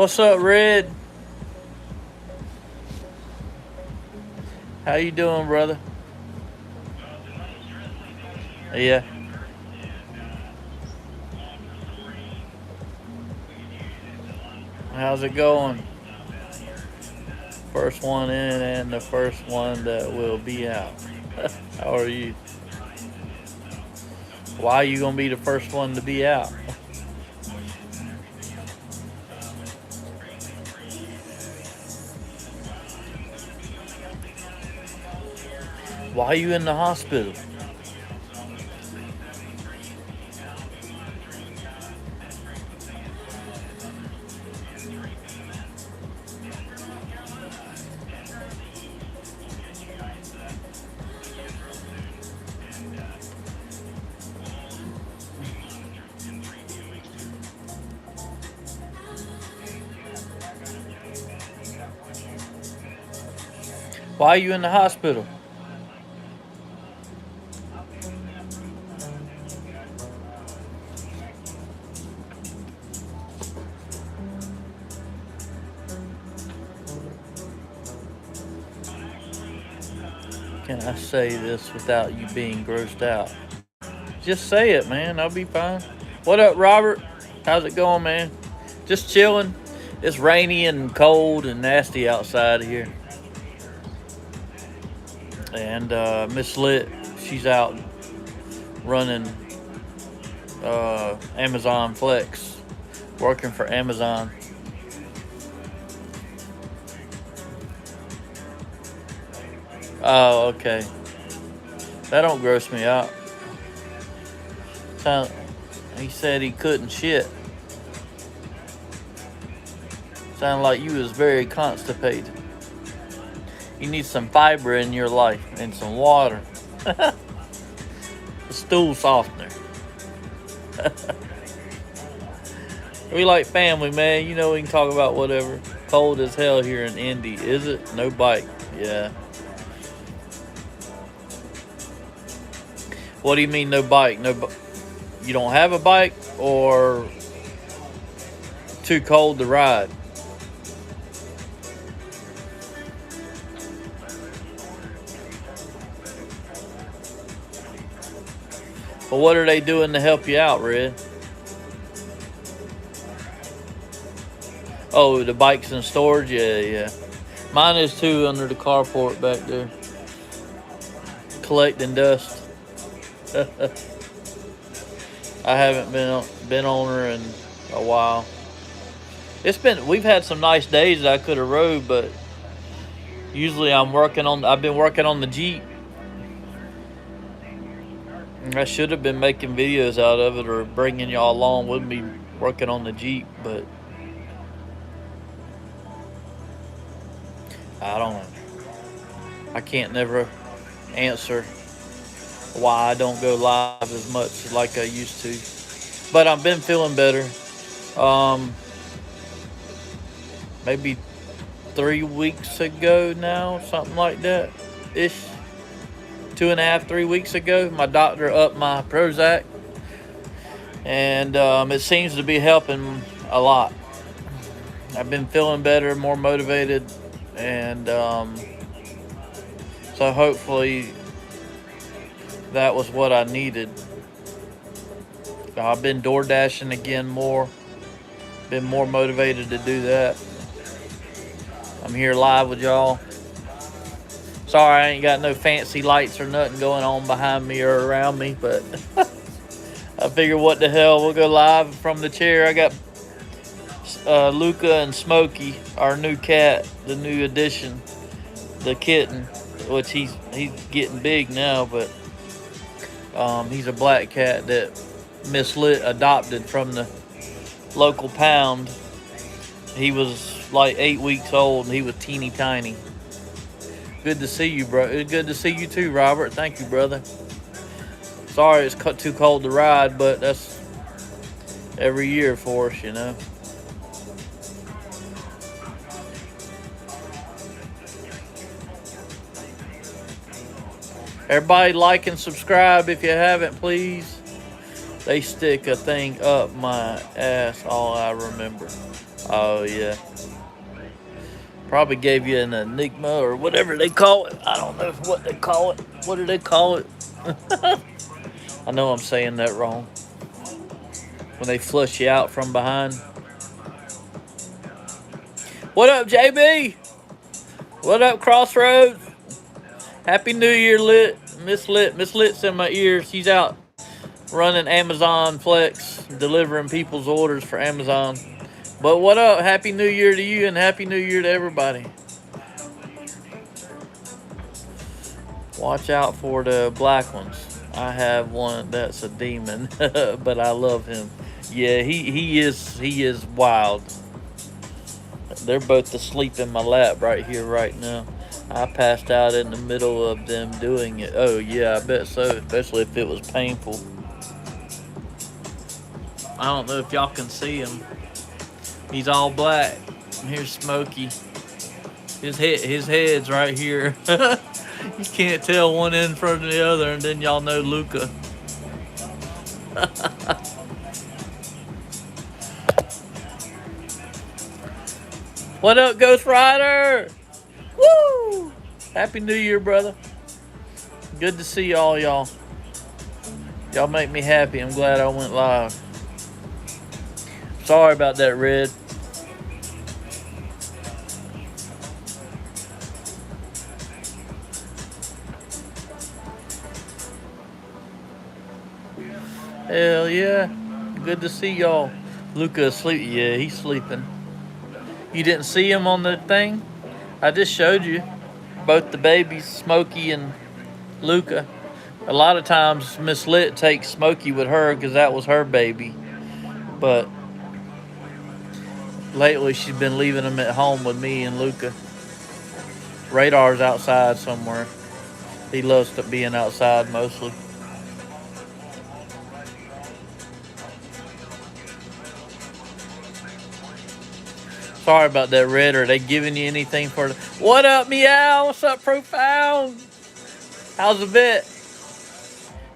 What's up, Red? How you doing, brother? Yeah. How's it going? First one in and the first one that will be out. How are you? Why are you gonna be the first one to be out? Why are you in the hospital? Why are you in the hospital? Can I say this without you being grossed out? Just say it, man. I'll be fine. What up, Robert? How's it going, man? Just chilling. It's rainy and cold and nasty outside here. And Miss Lit, she's out running Amazon Flex, working for Amazon. Oh, okay. That don't gross me out. Sound, he said he couldn't shit. Sound like you was very constipated. You need some fiber in your life and some water. A stool softener. We like family, man. You know we can talk about whatever. Cold as hell here in Indy. Is it? No bike. Yeah. What do you mean no bike? You don't have a bike or too cold to ride? Well, what are they doing to help you out, Red? Oh, the bike's in storage? Yeah. Mine is too, under the carport back there. Collecting dust. I haven't been on her in a while. We've had some nice days that I could have rode, but usually I've been working on the Jeep. I should have been making videos out of it or bringing y'all along with me working on the Jeep, but I don't know. I can't never answer why I don't go live as much like I used to. But I've been feeling better. Maybe 3 weeks ago now, something like that ish. 2.5, 3 weeks ago, my doctor upped my Prozac, and it seems to be helping a lot. I've been feeling better, more motivated, and so hopefully that was what I needed. I've been door dashing again more. Been more motivated to do that. I'm here live with y'all. Sorry I ain't got no fancy lights or nothing going on behind me or around me, but I figured what the hell, we'll go live from the chair. I got Luca and Smokey, our new cat, the new addition, the kitten, which he's getting big now, but he's a black cat that Miss Lit adopted from the local pound. He was like 8 weeks old and he was teeny tiny. Good to see you, bro. It's good to see you too, Robert. Thank you, brother. Sorry it's too cold to ride, but that's every year for us, you know. Everybody like and subscribe if you haven't, please. They stick a thing up my ass, all I remember. Oh, yeah. Probably gave you an enigma or whatever they call it. I don't know what they call it. What do they call it? I know I'm saying that wrong. When they flush you out from behind. What up, JB? What up, Crossroads? Happy New Year, Lit. Miss Lit. Miss Lit's in my ear. She's out running Amazon Flex, delivering people's orders for Amazon. But what up? Happy New Year to you and Happy New Year to everybody. Watch out for the black ones. I have one that's a demon, but I love him. Yeah, he is wild. They're both asleep in my lap right here, right now. I passed out in the middle of them doing it. Oh yeah, I bet so, especially if it was painful. I don't know if y'all can see him. He's all black. Here's Smokey. His head's right here. You can't tell one end from the other, and then y'all know Luca. What up, Ghost Rider? Woo! Happy New Year, brother. Good to see all y'all. Y'all make me happy. I'm glad I went live. Sorry about that, Red. Hell yeah. Good to see y'all. Luca asleep. Yeah, he's sleeping. You didn't see him on the thing? I just showed you. Both the babies, Smokey and Luca. A lot of times Miss Lit takes Smokey with her because that was her baby. But lately she's been leaving him at home with me and Luca. Radar's outside somewhere. He loves being outside mostly. Sorry about that, Red. Are they giving you anything for the... What up, Meow? What's up, Profound? How's the vet?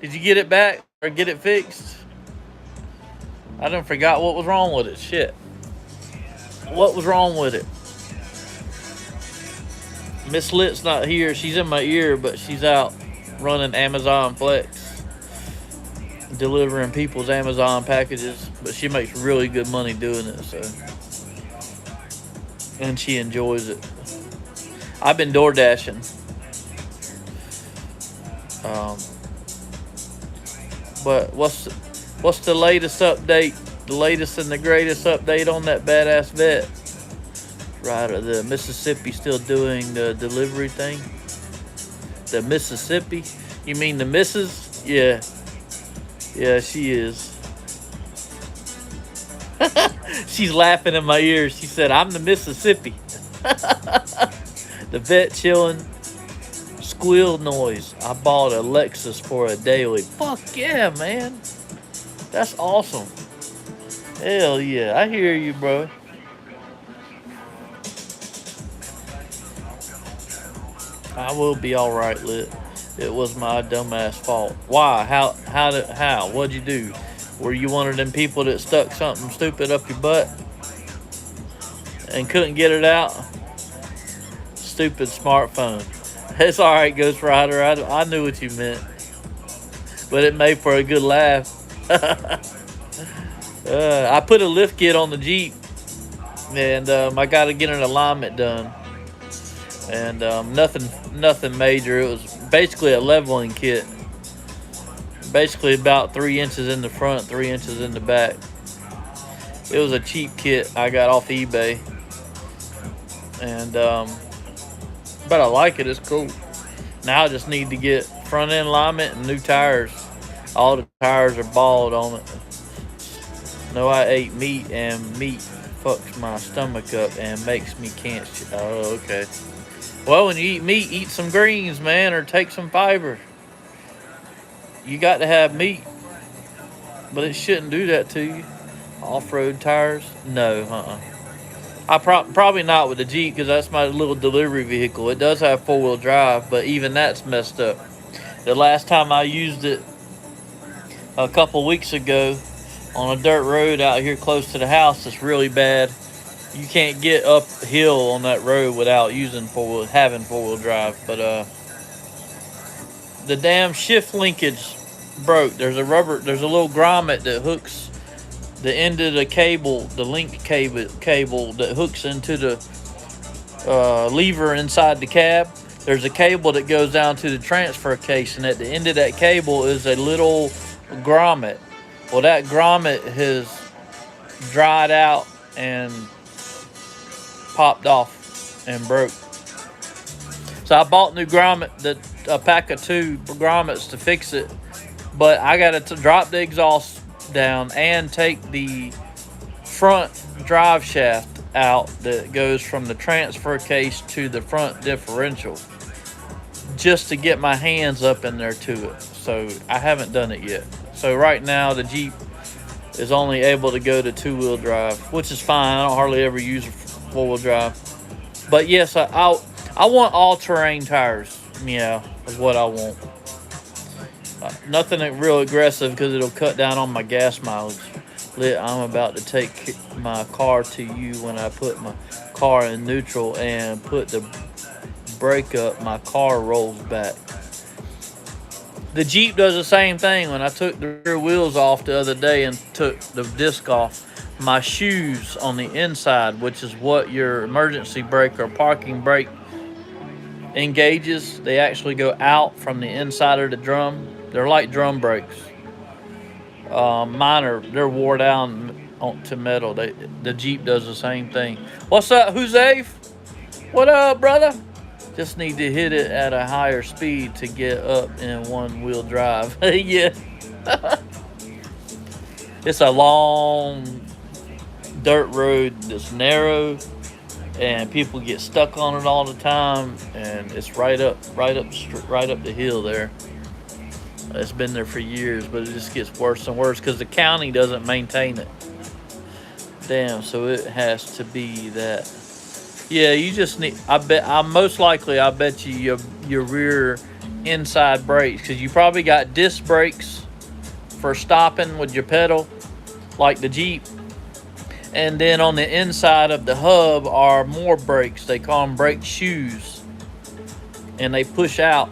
Did you get it back or get it fixed? I done forgot what was wrong with it. Shit. What was wrong with it? Miss Lit's not here. She's in my ear, but she's out running Amazon Flex, delivering people's Amazon packages. But she makes really good money doing it, so... And she enjoys it. I've been door dashing. But what's the latest update? The latest and the greatest update on that badass vet? Right, the Mississippi still doing the delivery thing? The Mississippi? You mean the missus? Yeah. Yeah, she is. She's laughing in my ears. She said, I'm the Mississippi. The vet chilling. Squeal noise. I bought a Lexus for a daily. Fuck yeah, man. That's awesome. Hell yeah. I hear you, bro. I will be alright, Lit. It was my dumbass fault. Why? How? What'd you do? Were you one of them people that stuck something stupid up your butt and couldn't get it out? Stupid smartphone. It's alright, Ghost Rider. I knew what you meant. But it made for a good laugh. I put a lift kit on the Jeep. And I got to get an alignment done. And nothing major. It was basically a leveling kit. Basically about 3 inches in the front, 3 inches in the back. It was a cheap kit I got off eBay. And but I like it. It's cool. Now I just need to get front end alignment and new tires. All the tires are bald on it. No, I ate meat, and meat fucks my stomach up and makes me can't. Oh, okay. Well, when you eat meat, eat some greens, man, or take some fiber. You got to have meat, but it shouldn't do that to you. Off-road tires? No, I probably not with the Jeep because that's my little delivery vehicle. It does have four-wheel drive, but even that's messed up. The last time I used it a couple weeks ago on a dirt road out here close to the house, it's really bad. You can't get uphill on that road without having 4-wheel drive. But the damn shift linkage broke. There's a little grommet that hooks the end of the cable, the link cable that hooks into the lever inside the cab. There's a cable that goes down to the transfer case, and at the end of that cable is a little grommet. Well, that grommet has dried out and popped off and broke. So I bought new a pack of 2 grommets to fix it, but I got to drop the exhaust down and take the front drive shaft out that goes from the transfer case to the front differential, just to get my hands up in there to it. So I haven't done it yet. So right now the Jeep is only able to go to 2-wheel drive, which is fine. I don't hardly ever use 4-wheel drive. But yes, I want all-terrain tires. Yeah, is what I want. Nothing real aggressive because it'll cut down on my gas mileage. I'm about to take my car to you when I put my car in neutral and put the brake up. My car rolls back. The Jeep does the same thing. When I took the rear wheels off the other day and took the disc off, my shoes on the inside, which is what your emergency brake or parking brake engages, they actually go out from the inside of the drum. They're like drum brakes. They're wore down to metal. The Jeep does the same thing. What's up, Jose? What up, brother? Just need to hit it at a higher speed to get up in 1-wheel drive. Yeah. It's a long dirt road that's narrow, and people get stuck on it all the time, and it's right up the hill there. It's been there for years, but it just gets worse and worse because the county doesn't maintain it. Damn, so it has to be that. Yeah, you just need. I bet you your rear inside brakes, because you probably got disc brakes for stopping with your pedal, like the Jeep. And then on the inside of the hub are more brakes. They call them brake shoes, and they push out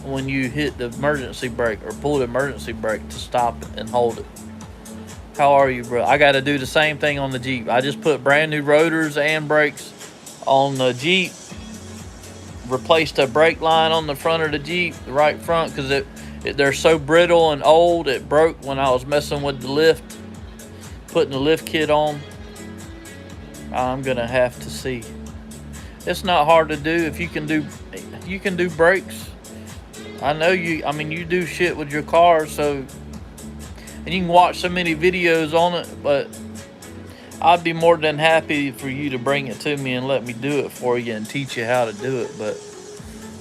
when you hit the emergency brake or pull the emergency brake to stop it and hold it. How are you, bro? I got to do the same thing on the Jeep. I just put brand new rotors and brakes on the Jeep. Replaced the brake line on the front of the Jeep, the right front, because they're so brittle and old. It broke when I was messing with the lift, putting the lift kit on. I'm gonna have to see. It's not hard to do if you can do brakes. I know you. I mean, you do shit with your car, so. And you can watch so many videos on it, but I'd be more than happy for you to bring it to me and let me do it for you and teach you how to do it. But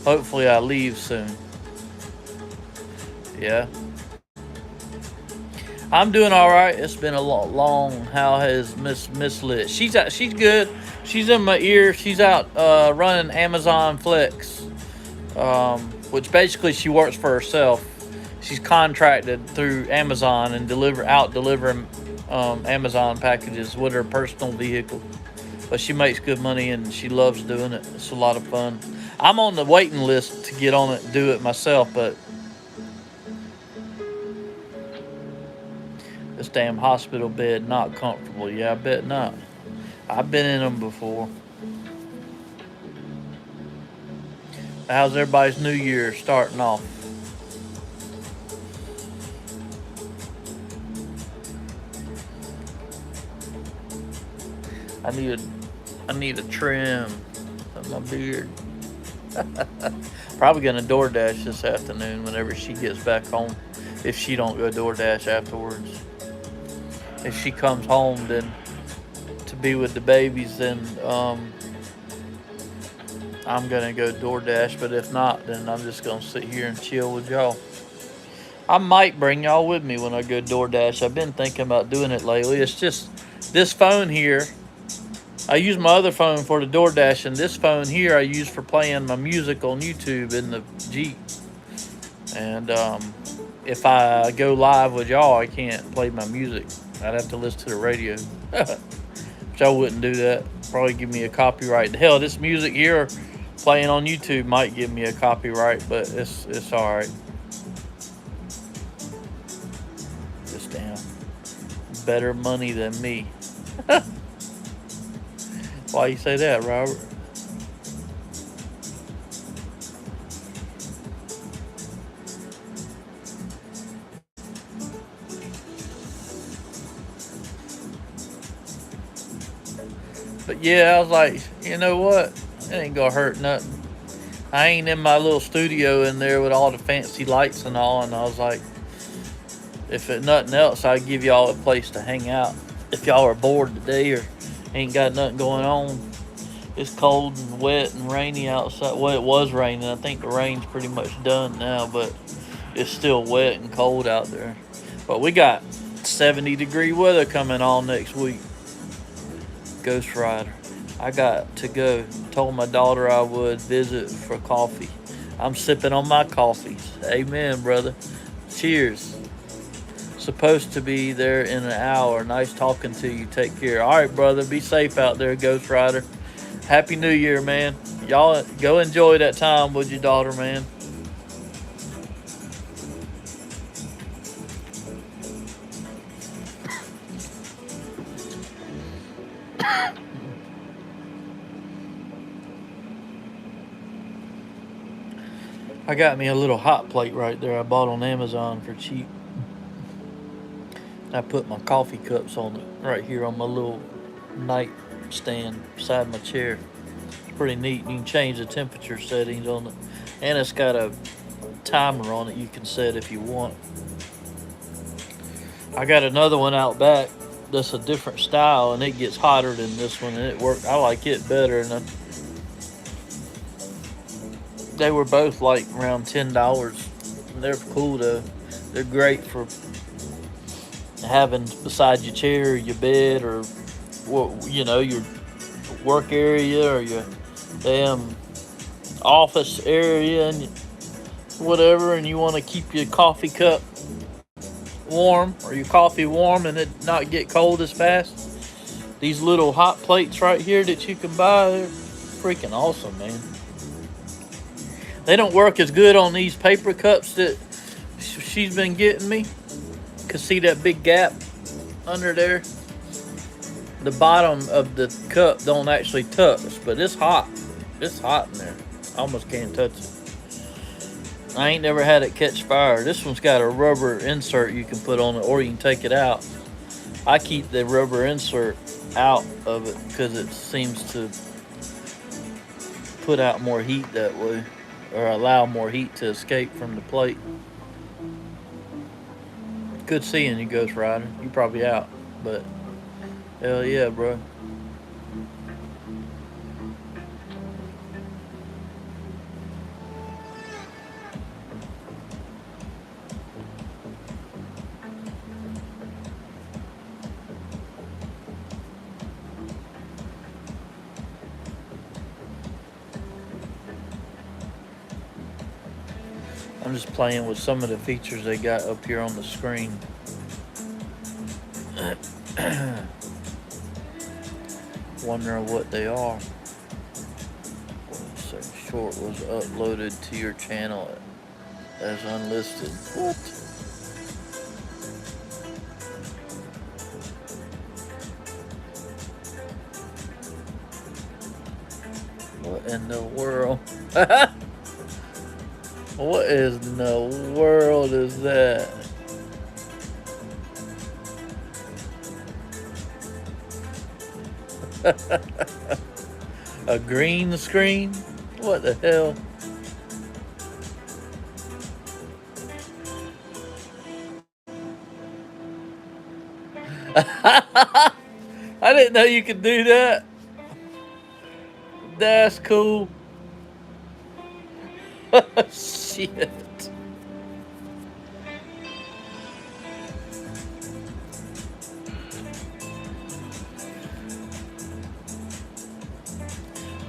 hopefully I leave soon. Yeah. I'm doing all right. It's been a long. How has Miss Lit? She's good. She's in my ear. She's out running Amazon Flex, which basically she works for herself. She's contracted through Amazon and delivering Amazon packages with her personal vehicle. But she makes good money and she loves doing it. It's a lot of fun. I'm on the waiting list to get on it and do it myself, but this damn hospital bed not comfortable. Yeah, I bet not. I've been in them before. How's everybody's New Year starting off? I need a trim of my beard. Probably gonna DoorDash this afternoon whenever she gets back home. If she don't go DoorDash afterwards. If she comes home then to be with the babies, then I'm gonna go DoorDash. But if not, then I'm just gonna sit here and chill with y'all. I might bring y'all with me when I go DoorDash. I've been thinking about doing it lately. It's just this phone here. I use my other phone for the DoorDash, and this phone here I use for playing my music on YouTube in the Jeep. And if I go live with y'all, I can't play my music. I'd have to listen to the radio. which I wouldn't do that. Probably give me a copyright. Hell, this music here playing on YouTube might give me a copyright, but it's all right. Just damn better money than me. Why you say that, Robert? But yeah, I was like, you know what? It ain't gonna hurt nothing. I ain't in my little studio in there with all the fancy lights and all, and I was like, if it nothing else, I'd give y'all a place to hang out. If y'all are bored today or ain't got nothing going on, it's cold and wet and rainy outside. Well, it was raining. I think the rain's pretty much done now, but it's still wet and cold out there. But we got 70-degree weather coming on next week. Ghost Rider. I got to go. Told my daughter I would visit for coffee. I'm sipping on my coffees. Amen, brother. Cheers. Supposed to be there in an hour. Nice talking to you. Take care. All right, brother. Be safe out there, Ghost Rider. Happy New Year, man. Y'all go enjoy that time with your daughter, man. I got me a little hot plate right there I bought on Amazon for cheap. I put my coffee cups on it right here on my little nightstand beside my chair. It's pretty neat. You can change the temperature settings on it. And it's got a timer on it you can set if you want. I got another one out back that's a different style and it gets hotter than this one and it works. I like it better. And they were both like around $10. They're cool though. They're great for having beside your chair or your bed or your work area or your damn office area and whatever, and you want to keep your coffee cup warm or your coffee warm and it not get cold as fast. These little hot plates right here that you can buy, they're freaking awesome, man. They don't work as good on these paper cups that she's been getting me. Cause see that big gap under there? The bottom of the cup don't actually touch, but it's hot. It's hot in there. I almost can't touch it. I ain't never had it catch fire. This one's got a rubber insert you can put on it, or you can take it out. I keep the rubber insert out of it because it seems to put out more heat that way, or allow more heat to escape from the plate. Good seeing you, Ghost Rider. You probably out, but hell yeah, bro. I'm just playing with some of the features they got up here on the screen. Wondering what they are. So short was uploaded to your channel as unlisted. What? What in the world? What in the world is that? A green screen? What the hell? I didn't know you could do that. That's cool. Shit.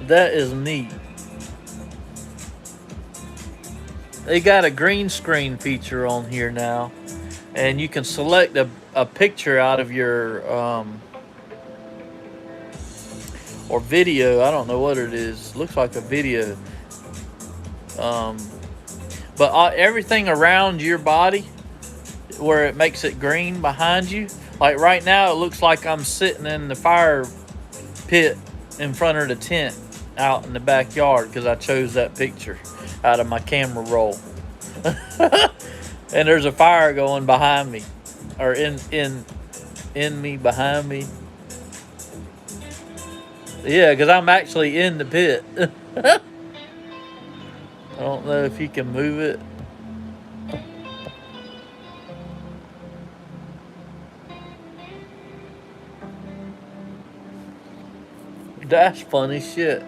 That is neat. They got a green screen feature on here now, and you can select a picture out of your or video. I don't know what it is. Looks like a video. Um, but everything around your body, where it makes it green behind you, like right now, it looks like I'm sitting in the fire pit in front of the tent out in the backyard because I chose that picture out of my camera roll. And there's a fire going behind me, or in me, behind me. Yeah, because I'm actually in the pit. I don't know if you can move it. That's funny shit.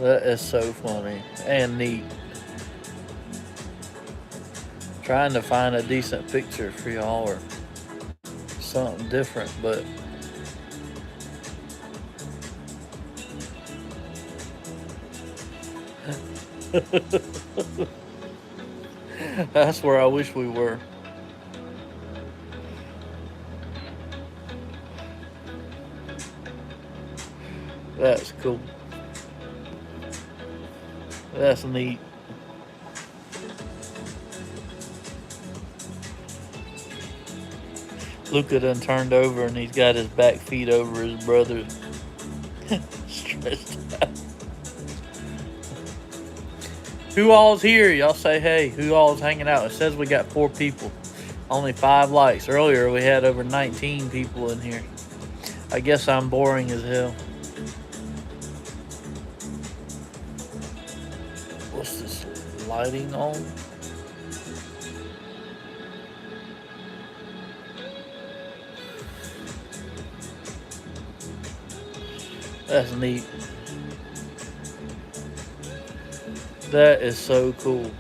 That is so funny and neat. Trying to find a decent picture for y'all or something different, but that's where I wish we were. That's cool. That's neat. Luca done turned over and he's got his back feet over his brother's. Stressed out. Who all's here? Y'all say hey. Who all's hanging out? It says we got 4 people. Only 5 likes. Earlier we had over 19 people in here. I guess I'm boring as hell. What's this lighting on? That's neat. That is so cool.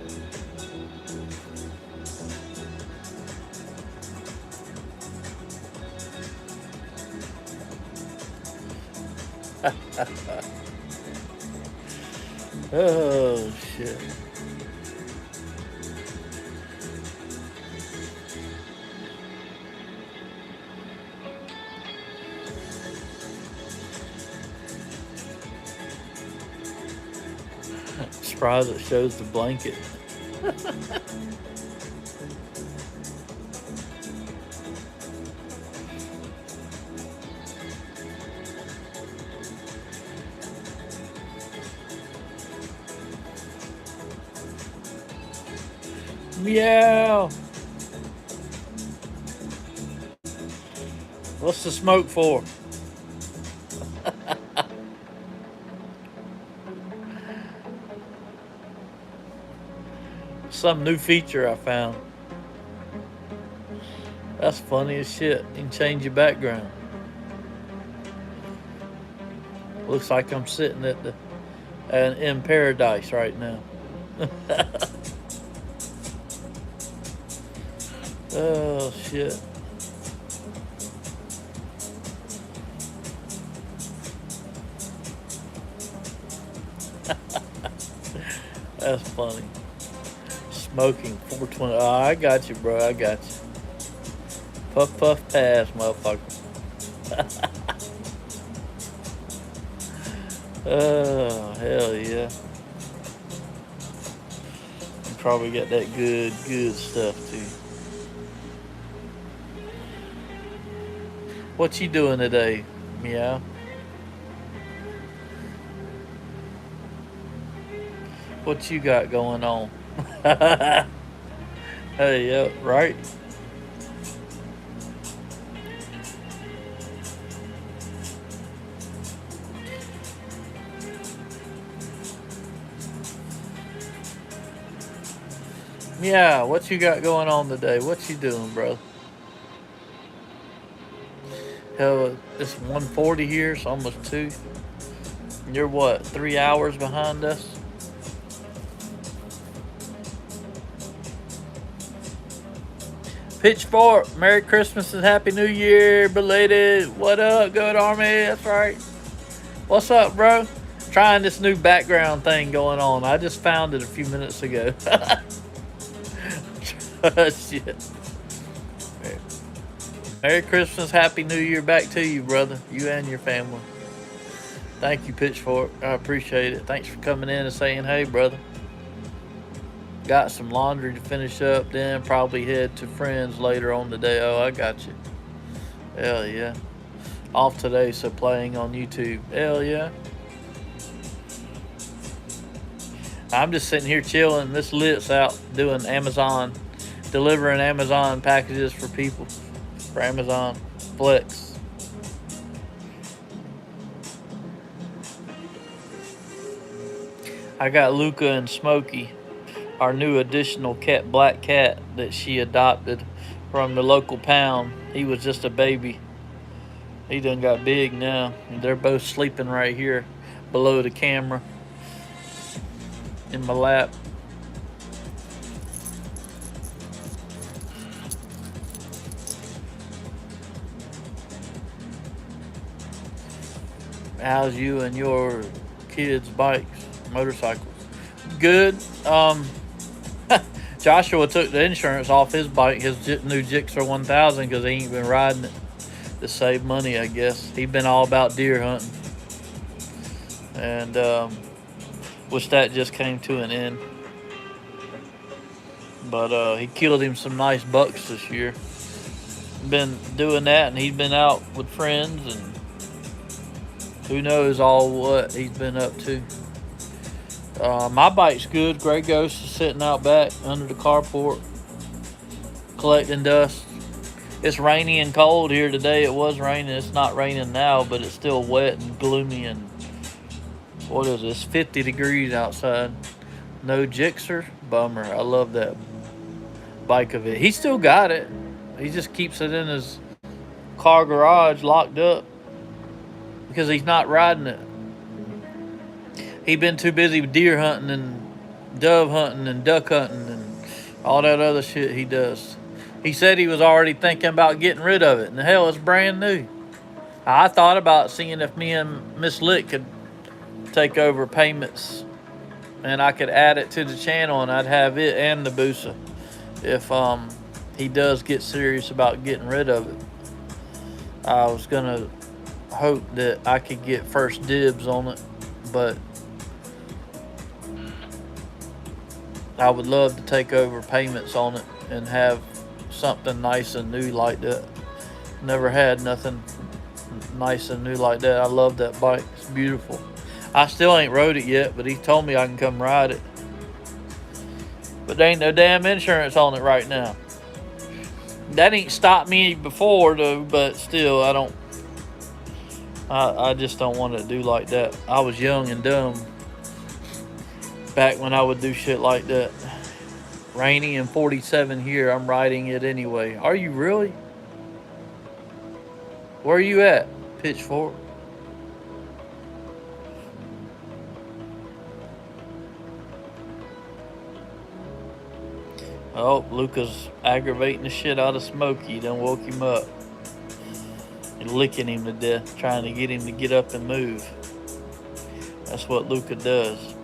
Oh, shit. Surprised it shows the blanket. Meow. What's the smoke for? Some new feature I found. That's funny as shit. You can change your background. Looks like I'm sitting at in paradise right now. Oh shit. That's funny. Smoking 420. Oh, I got you, bro. I got you. Puff, puff, pass, motherfucker. Oh, hell yeah. You probably got that good stuff, too. What you doing today, Meow? What you got going on? Hey, yeah, right? Yeah, what you got going on today? What you doing, bro? Hell, it's 1:40 here. It's almost 2. You're what, 3 hours behind us? Pitchfork, Merry Christmas and Happy New Year, belated. What up, good Army? That's right. What's up, bro? Trying this new background thing going on. I just found it a few minutes ago. Shit. Merry Christmas, Happy New Year back to you, brother. You and your family. Thank you, Pitchfork. I appreciate it. Thanks for coming in and saying hey, brother. Got some laundry to finish up, then probably head to friends later on today. Oh, I got you. Hell yeah. Off today, so playing on YouTube. Hell yeah. I'm just sitting here chilling. Miss Lit's out doing Amazon, delivering Amazon packages for people, for Amazon Flex. I got Luca and Smokey, our new additional black cat that she adopted from the local pound. He was just a baby. He done got big now. They're both sleeping right here below the camera in my lap. How's you and your kids' bikes, motorcycles? Good. Joshua took the insurance off his bike, his new Gixxer 1000, because he ain't been riding it to save money, I guess. He's been all about deer hunting. And wish that just came to an end. But he killed him some nice bucks this year. Been doing that, and he's been out with friends, and who knows all what he's been up to. My bike's good. Gray Ghost is sitting out back under the carport collecting dust. It's rainy and cold here today. It was raining. It's not raining now, but it's still wet and gloomy. And what is it? It's 50 degrees outside. No Gixxer. Bummer. I love that bike of it. He still got it. He just keeps it in his car garage locked up because he's not riding it. He been too busy with deer hunting and dove hunting and duck hunting and all that other shit he does. He said he was already thinking about getting rid of it. And the hell, it's brand new. I thought about seeing if me and Miss Lick could take over payments and I could add it to the channel, and I'd have it and the Busa if he does get serious about getting rid of it. I was gonna hope that I could get first dibs on it, but I would love to take over payments on it and have something nice and new like that. Never had nothing nice and new like that. I love that bike. It's beautiful. I still ain't rode it yet, but he told me I can come ride it. But there ain't no damn insurance on it right now. That ain't stopped me before though, but still I just don't want to do like that. I was young and dumb back when I would do shit like that. Rainy and 47 here. I'm riding it anyway. Are you really? Where are you at, Pitchfork? Oh, Luca's aggravating the shit out of Smokey. Done woke him up. And licking him to death, trying to get him to get up and move. That's what Luca does.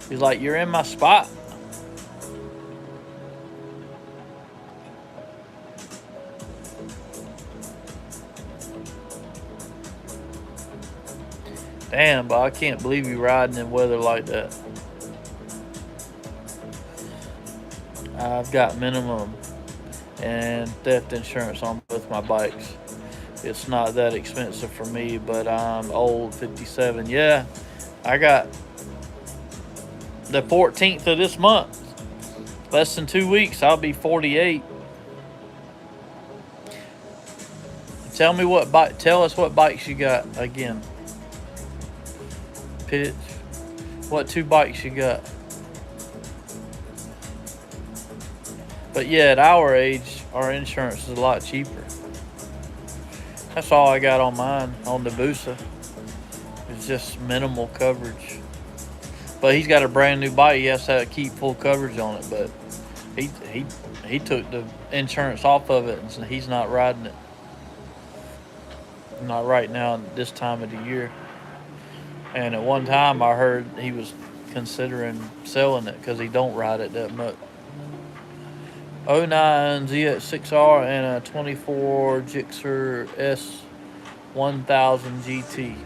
He's like, you're in my spot. Damn, but I can't believe you riding in weather like that. I've got minimum and theft insurance on both my bikes. It's not that expensive for me, but I'm old, 57. Yeah, I got the 14th of this month. Less than 2 weeks, I'll be 48. Tell me what bike. Tell us what bikes you got again. Pitch. What 2 bikes you got? But yeah, at our age, our insurance is a lot cheaper. That's all I got on mine, on the Busa. It's just minimal coverage. But he's got a brand new bike. He has to keep full coverage on it. But he took the insurance off of it, and so he's not riding it. Not right now, this time of the year. And at one time, I heard he was considering selling it because he don't ride it that much. '09 ZX6R and a '24 Gixxer S1000 GT.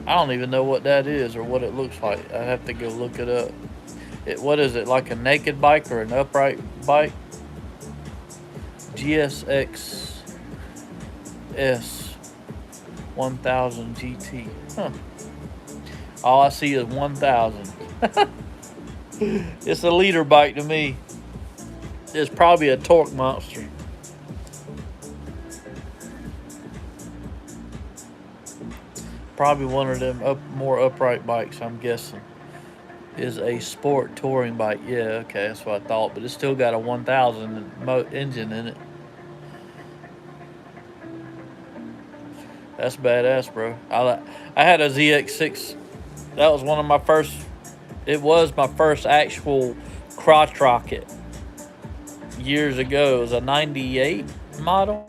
I don't even know what that is or what it looks like. I have to go look it up. What is it, like a naked bike or an upright bike? GSX S1000 GT. Huh. All I see is 1000. It's a leader bike to me. It's probably a torque monster. Probably one of them more upright bikes, I'm guessing. Is a sport touring bike. Yeah, okay, that's what I thought. But it's still got a 1000 engine in it. That's badass, bro. I had a ZX6. That was one of my first. It was my first actual crotch rocket years ago. It was a '98 model.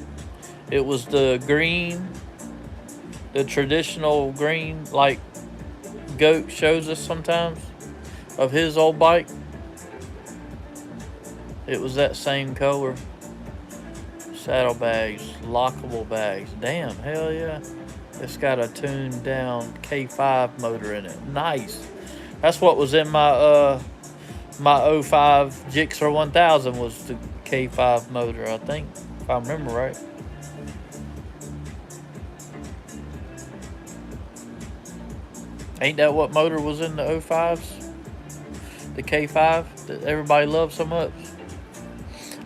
It was the green, the traditional green, like Goat shows us sometimes, of his old bike. It was that same color. Saddlebags, lockable bags. Damn, hell yeah. It's got a tuned down K5 motor in it. Nice. That's what was in my my '05 Gixxer 1000 was the K5 motor, I think, if I remember right. Ain't that what motor was in the '05s? The K5 that everybody loves so much.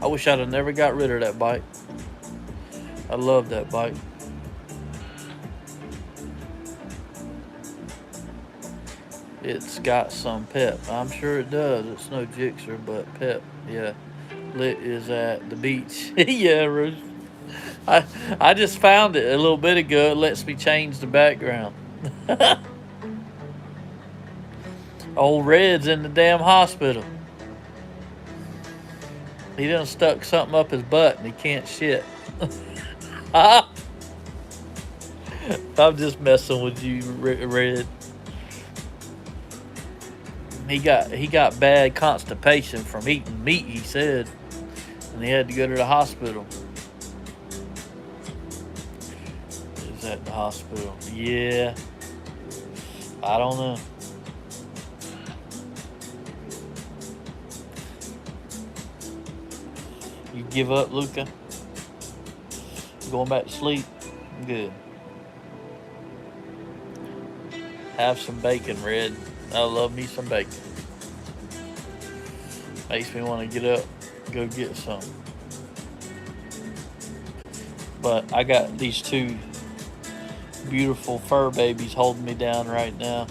I wish I'd have never got rid of that bike. I love that bike. It's got some pep. I'm sure it does. It's no Gixxer, but pep. Yeah. Lit is at the beach. Yeah, Ruth. I just found it a little bit ago. It lets me change the background. Old Red's in the damn hospital. He done stuck something up his butt and he can't shit. I'm just messing with you, Red. He got bad constipation from eating meat, he said, and he had to go to the hospital. Is at the hospital? Yeah. I don't know. You give up, Luca? You going back to sleep? Good. Have some bacon, Red. I love me some bacon. Makes me want to get up, go get some. But I got these two beautiful fur babies holding me down right now.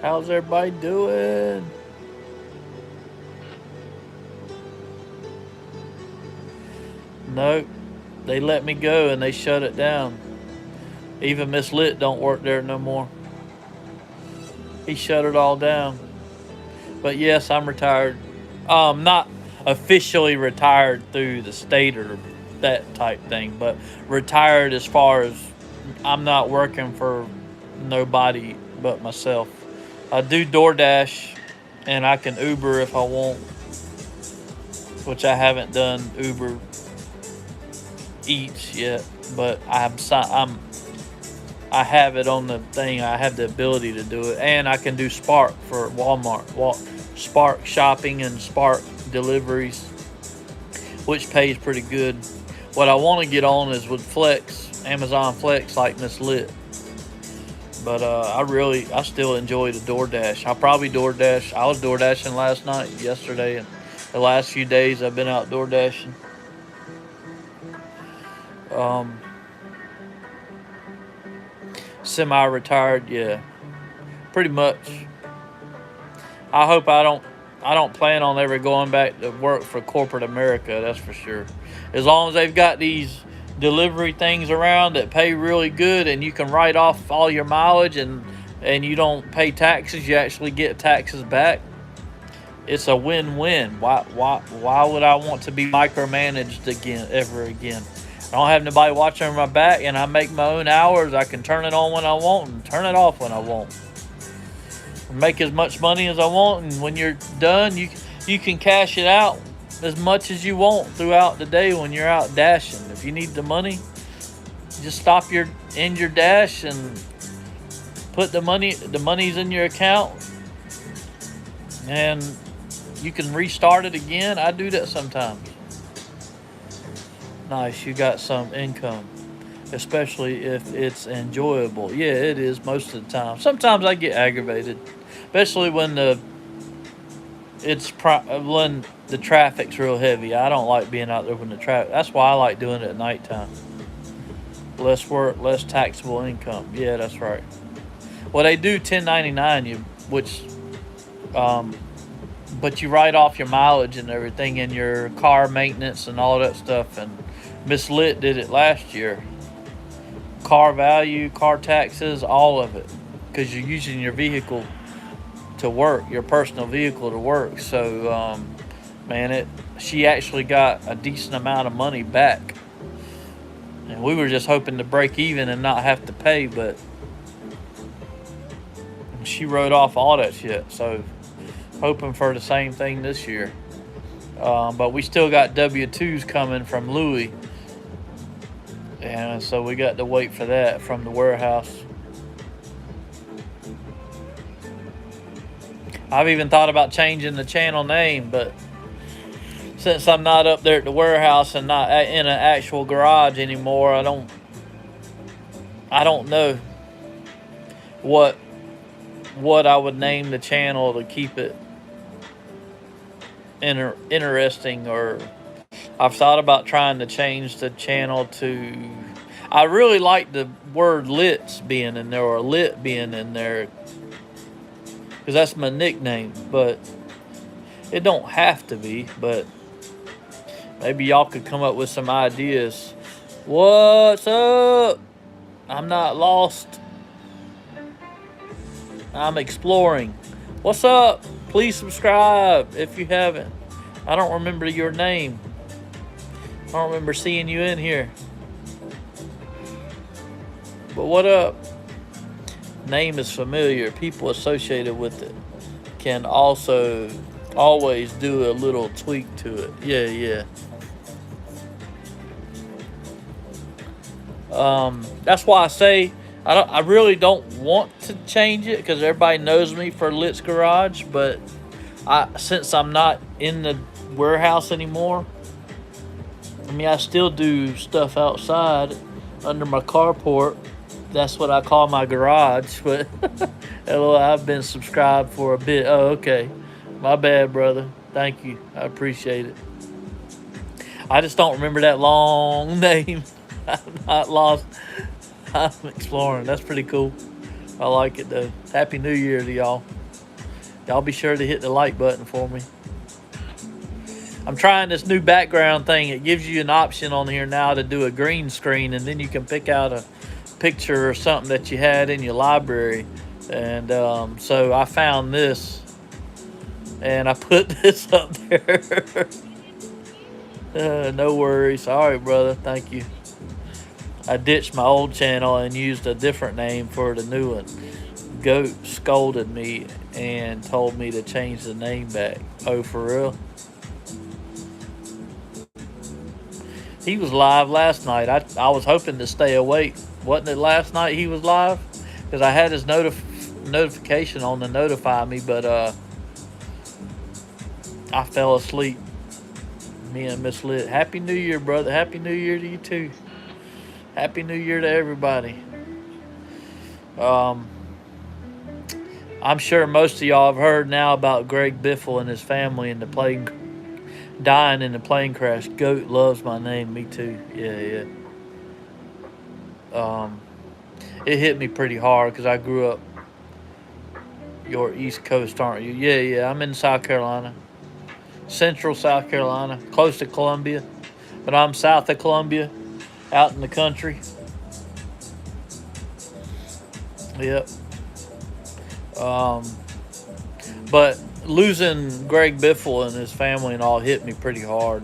How's everybody doing? Nope. They let me go and they shut it down. Even Miss Lit don't work there no more. He shut it all down. But yes, I'm retired. Not officially retired through the state or that type thing, but retired as far as I'm not working for nobody but myself. I do DoorDash, and I can Uber if I want, which I haven't done Uber Eats yet, but I have it on the thing. I have the ability to do it, and I can do Spark for Walmart, Spark shopping and Spark deliveries, which pays pretty good. What I want to get on is with Flex, Amazon Flex, like Miss Lit. But I still enjoy the DoorDash. I'll probably DoorDash. I was DoorDashing last night, yesterday, and the last few days I've been out DoorDashing. Semi-retired, yeah, pretty much. I hope I don't plan on ever going back to work for corporate America. That's for sure. As long as they've got these delivery things around that pay really good, and you can write off all your mileage, and you don't pay taxes, you actually get taxes back. It's a win-win. Why would I want to be micromanaged again ever again? I don't have nobody watching my back, and I make my own hours. I can turn it on when I want and turn it off when I want. Make as much money as I want, and when you're done, you can cash it out as much as you want throughout the day when you're out dashing. If you need the money, just stop your dash and put the money's in your account, and you can restart it again. I do that sometimes. Nice, you got some income, especially if it's enjoyable. Yeah, it is most of the time. Sometimes I get aggravated, especially when when the traffic's real heavy. I don't like being out there when the traffic. That's why I like doing it at nighttime. Less work, less taxable income. Yeah, that's right. Well, they do 1099 you, but you write off your mileage and everything, and your car maintenance and all that stuff. And Miss Lit did it last year. Car value, car taxes, all of it, because you're using your vehicle to work, your personal vehicle to work. So, she actually got a decent amount of money back, and we were just hoping to break even and not have to pay, but she wrote off all that shit. So, hoping for the same thing this year. But we still got W-2s coming from Louis, and so we got to wait for that from the warehouse. I've even thought about changing the channel name, but since I'm not up there at the warehouse and not in an actual garage anymore, I don't know what I would name the channel to keep it interesting. Or I've thought about trying to change the channel to, I really like the word Lit's being in there, or Lit being in there, because that's my nickname. But it don't have to be. But maybe y'all could come up with some ideas. What's up? I'm not lost. I'm exploring. What's up? Please subscribe if you haven't. I don't remember your name. I don't remember seeing you in here. But what up? Name is familiar. People associated with it can also always do a little tweak to it. Yeah. That's why I say I really don't want to change it, because everybody knows me for Lit's Garage. But since I'm not in the warehouse anymore, I still do stuff outside under my carport. That's what I call my garage. But hello, I've been subscribed for a bit. Oh, okay. My bad, brother. Thank you. I appreciate it. I just don't remember that long name. I'm not lost. I'm exploring. That's pretty cool. I like it, though. Happy New Year to y'all. Y'all be sure to hit the like button for me. I'm trying this new background thing. It gives you an option on here now to do a green screen, and then you can pick out a picture or something that you had in your library. And so I found this, and I put this up there. No worries. All right, brother. Thank you. I ditched my old channel and used a different name for the new one. Goat scolded me and told me to change the name back. Oh, for real? He was live last night. I was hoping to stay awake. Wasn't it last night he was live? Because I had his notification on to notify me, but I fell asleep. Me and Miss Lit. Happy New Year, brother. Happy New Year to you, too. Happy New Year to everybody. I'm sure most of y'all have heard now about Greg Biffle and his family and dying in the plane crash. Goat loves my name. Me too. Yeah. it hit me pretty hard because I grew up. You're East Coast, aren't you? Yeah, yeah. I'm in South Carolina, Central South Carolina, close to Columbia, but I'm south of Columbia, out in the country. Yep. Um, but losing Greg Biffle and his family and all hit me pretty hard.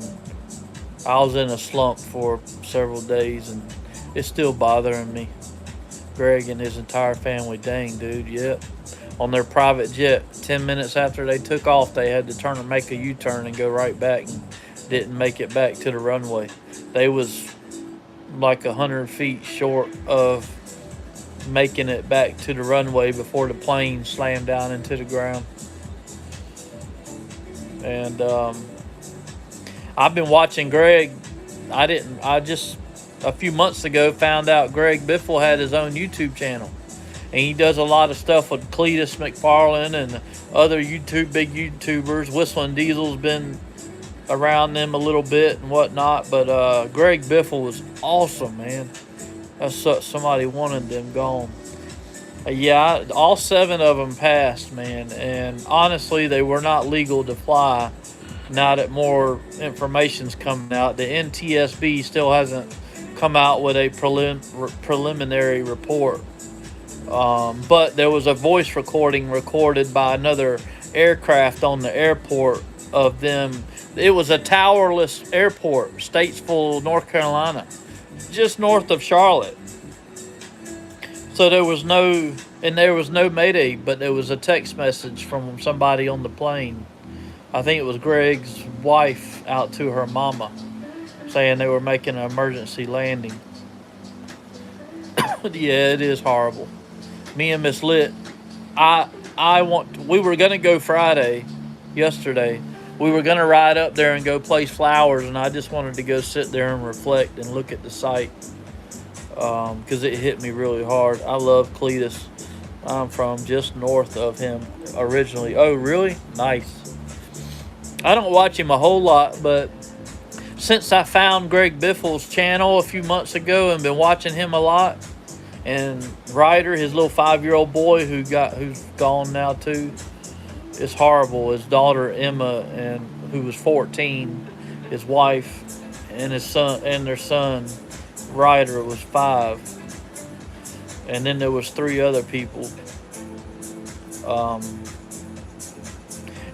I was in a slump for several days, and it's still bothering me. Greg and his entire family, dang, dude, yep. On their private jet, 10 minutes after they took off, they had to turn and make a U-turn and go right back, and didn't make it back to the runway. They was like 100 feet short of making it back to the runway before the plane slammed down into the ground. And I've been watching Greg. I just a few months ago found out Greg Biffle had his own YouTube channel, and he does a lot of stuff with Cletus McFarland and other big YouTubers. Whistling Diesel's been around them a little bit and whatnot, but Greg Biffle was awesome, man. That's somebody wanted them gone. Yeah, all 7 of them passed, man, and honestly, they were not legal to fly. Now that more information's coming out, the NTSB still hasn't come out with a preliminary report. But there was a voice recording recorded by another aircraft on the airport of them. It was a towerless airport, Statesville, North Carolina, just north of Charlotte. So there was no mayday, but there was a text message from somebody on the plane. I think it was Greg's wife out to her mama, saying they were making an emergency landing. Yeah, it is horrible. Me and Miss Lit, we were gonna go yesterday. We were gonna ride up there and go place flowers, and I just wanted to go sit there and reflect and look at the site, because it hit me really hard. I love Cletus. I'm from just north of him originally. Oh, really? Nice. I don't watch him a whole lot, but since I found Greg Biffle's channel a few months ago and been watching him a lot, and Ryder, his little 5-year-old boy who's gone now too, it's horrible. His daughter Emma, and who was 14, his wife, and his son, and their son Ryder was 5, and then there was 3 other people.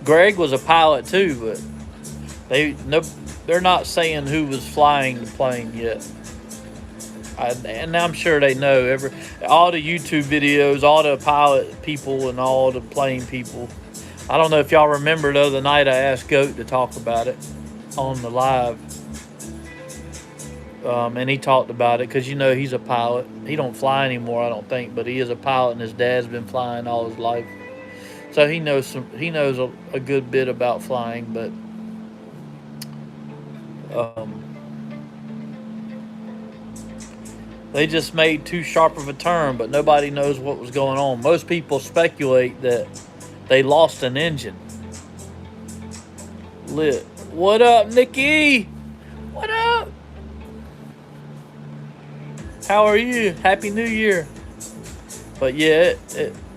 Greg was a pilot too, but they're not saying who was flying the plane yet. And I'm sure they know all the YouTube videos, all the pilot people, and all the plane people. I don't know if y'all remember the other night I asked Goat to talk about it on the live, and he talked about it because he's a pilot. He don't fly anymore, I don't think, but he is a pilot, and his dad's been flying all his life. So he knows a good bit about flying, but they just made too sharp of a turn, but nobody knows what was going on. Most people speculate that they lost an engine. Lit. What up, Nikki? What up? How are you? Happy New Year. But yeah,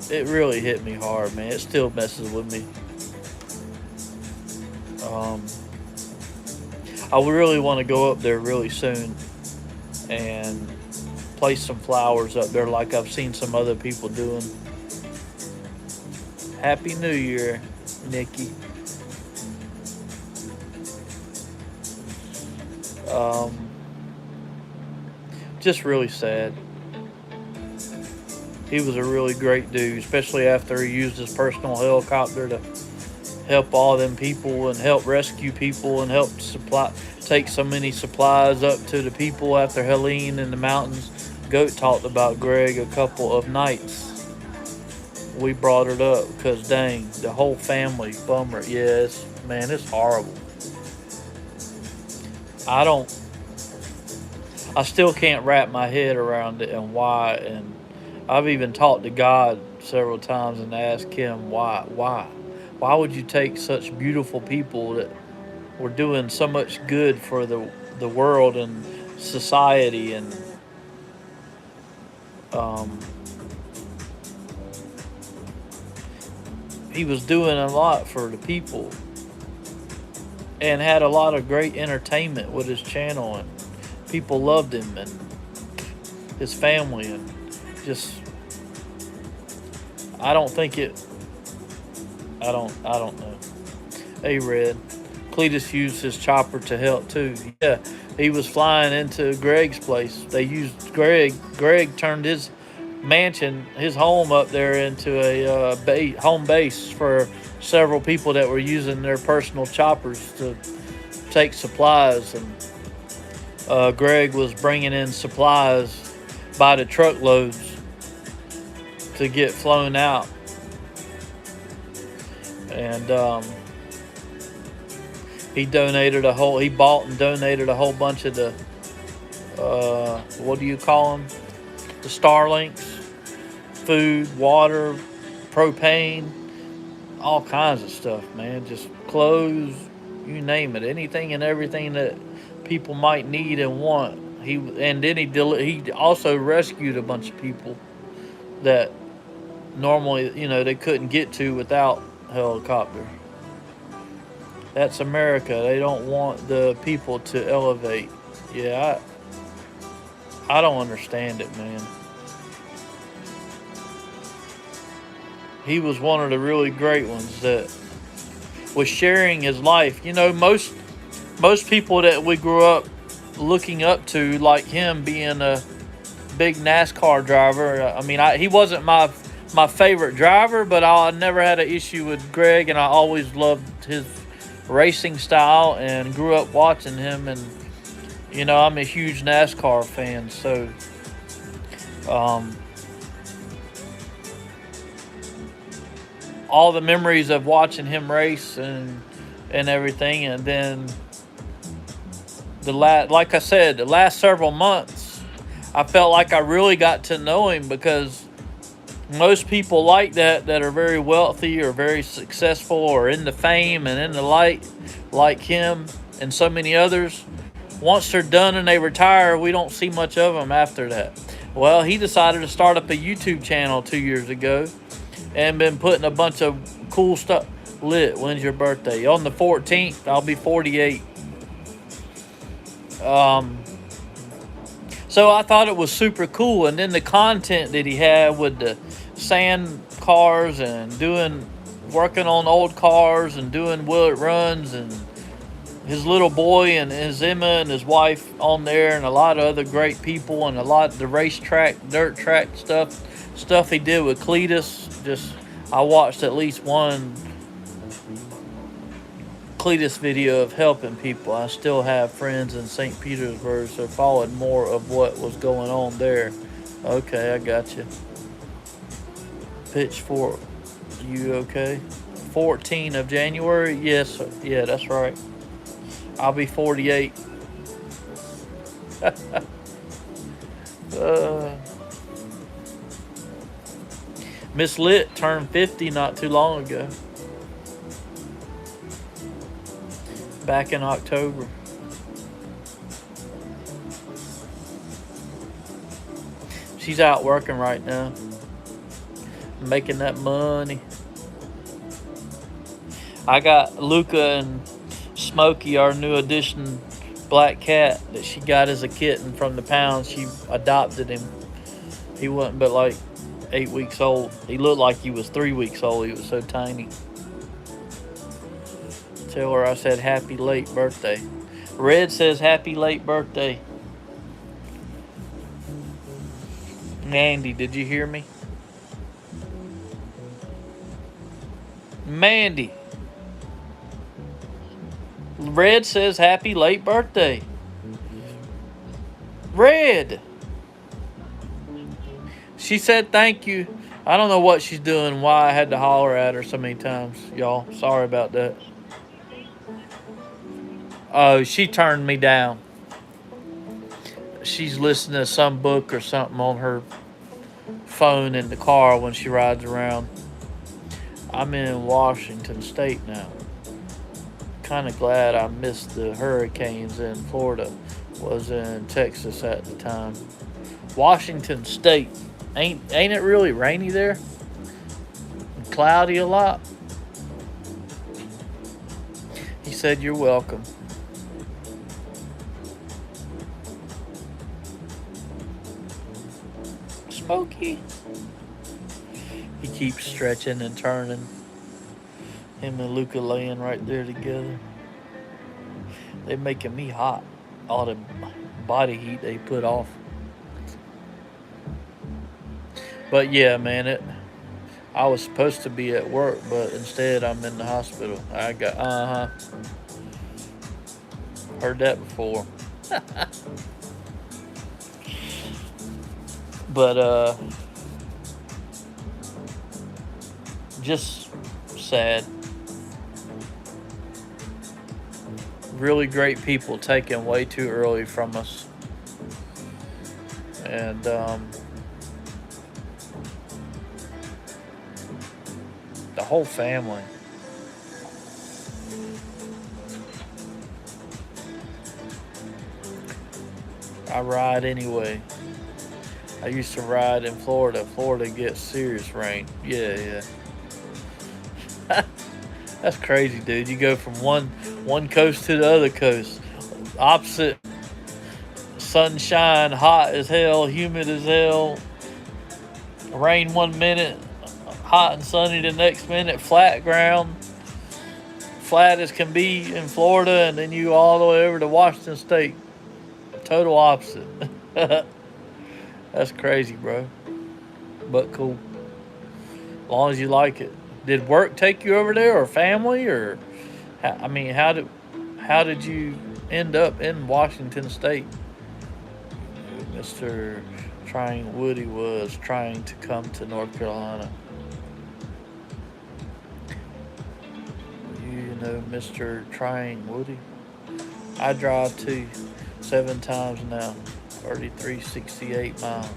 it really hit me hard, man. It still messes with me. I really want to go up there really soon and place some flowers up there like I've seen some other people doing. Happy New Year, Nikki. Just really sad. He was a really great dude, especially after he used his personal helicopter to help all them people and help rescue people and help take so many supplies up to the people after Helene in the mountains. Goat talked about Greg a couple of nights. We brought it up because, dang, the whole family, bummer. Yeah, it's horrible. I still can't wrap my head around it and why, and I've even talked to God several times and asked him why. Why would you take such beautiful people that were doing so much good for the world and society, and Um, he was doing a lot for the people and had a lot of great entertainment with his channel, and people loved him and his family, and just I don't think it. I don't know. Hey, Red. Cletus used his chopper to help too. Yeah, he was flying into Greg's place. They used Greg. Greg turned his mansion, his home up there, into a home base for several people that were using their personal choppers to take supplies. And Greg was bringing in supplies by the truckloads to get flown out. And he bought and donated a whole bunch of the, what do you call them? The Starlinks, food, water, propane, all kinds of stuff, man. Just clothes, you name it, anything and everything that people might need and want. He also rescued a bunch of people that normally, they couldn't get to without helicopter. That's America. They don't want the people to elevate. Yeah, I don't understand it, man. He was one of the really great ones that was sharing his life. Most people that we grew up looking up to, like him being a big NASCAR driver. I mean, he wasn't my favorite driver, but I never had an issue with Greg, and I always loved his racing style and grew up watching him. And I'm a huge NASCAR fan, so all the memories of watching him race and everything. And then like I said, the last several months, I felt like I really got to know him, because most people like that are very wealthy or very successful or in the fame and in the light, like him and so many others, once they're done and they retire, we don't see much of them after that. Well, he decided to start up a YouTube channel 2 years ago and been putting a bunch of cool stuff. When's your birthday? On the 14th. I'll be 48. So I thought it was super cool. And then the content that he had with the sand cars and working on old cars and doing will it runs, and his little boy and his Emma and his wife on there, and a lot of other great people, and a lot of the racetrack, dirt track stuff he did with Cletus. I watched at least one Cletus video of helping people. I still have friends in St. Petersburg, so followed more of what was going on there. Okay, I got you. Pitchfork, you okay? 14 of January? Yes, yeah, that's right. I'll be 48. Miss Lit turned 50 not too long ago. Back in October. She's out working right now, making that money. I got Luca and Smokey, our new addition black cat that she got as a kitten from the pound. She adopted him. He wasn't but like 8 weeks old. He looked like he was 3 weeks old. He was so tiny. Tell her I said happy late birthday. Red says happy late birthday. Mandy, did you hear me? Mandy. Red says happy late birthday. Red. She said thank you. I don't know what she's doing, why I had to holler at her so many times, y'all. Sorry about that. Oh, she turned me down. She's listening to some book or something on her phone in the car when she rides around. I'm in Washington State now. Kind of glad I missed the hurricanes in Florida. Was in Texas at the time. Washington State. Ain't it really rainy there? And cloudy a lot? He said, "You're welcome." Smokey. He keeps stretching and turning. Him and Luca laying right there together. They making me hot. All the body heat they put off. But yeah, man, I was supposed to be at work, but instead I'm in the hospital. I got heard that before. But just sad. Really great people taken way too early from us. And the whole family. I ride anyway. I used to ride in Florida. Florida gets serious rain. Yeah. That's crazy, dude. You go from one coast to the other coast. Opposite. Sunshine, hot as hell, humid as hell. Rain 1 minute, hot and sunny the next minute. Flat ground. Flat as can be in Florida, and then you all the way over to Washington State. Total opposite. That's crazy, bro. But cool. As long as you like it. Did work take you over there, or family, or I mean, how did you end up in Washington State? Mr. Trying Woody was trying to come to North Carolina. You know Mr. Trying Woody? I drive to 7 times now. 3368 miles.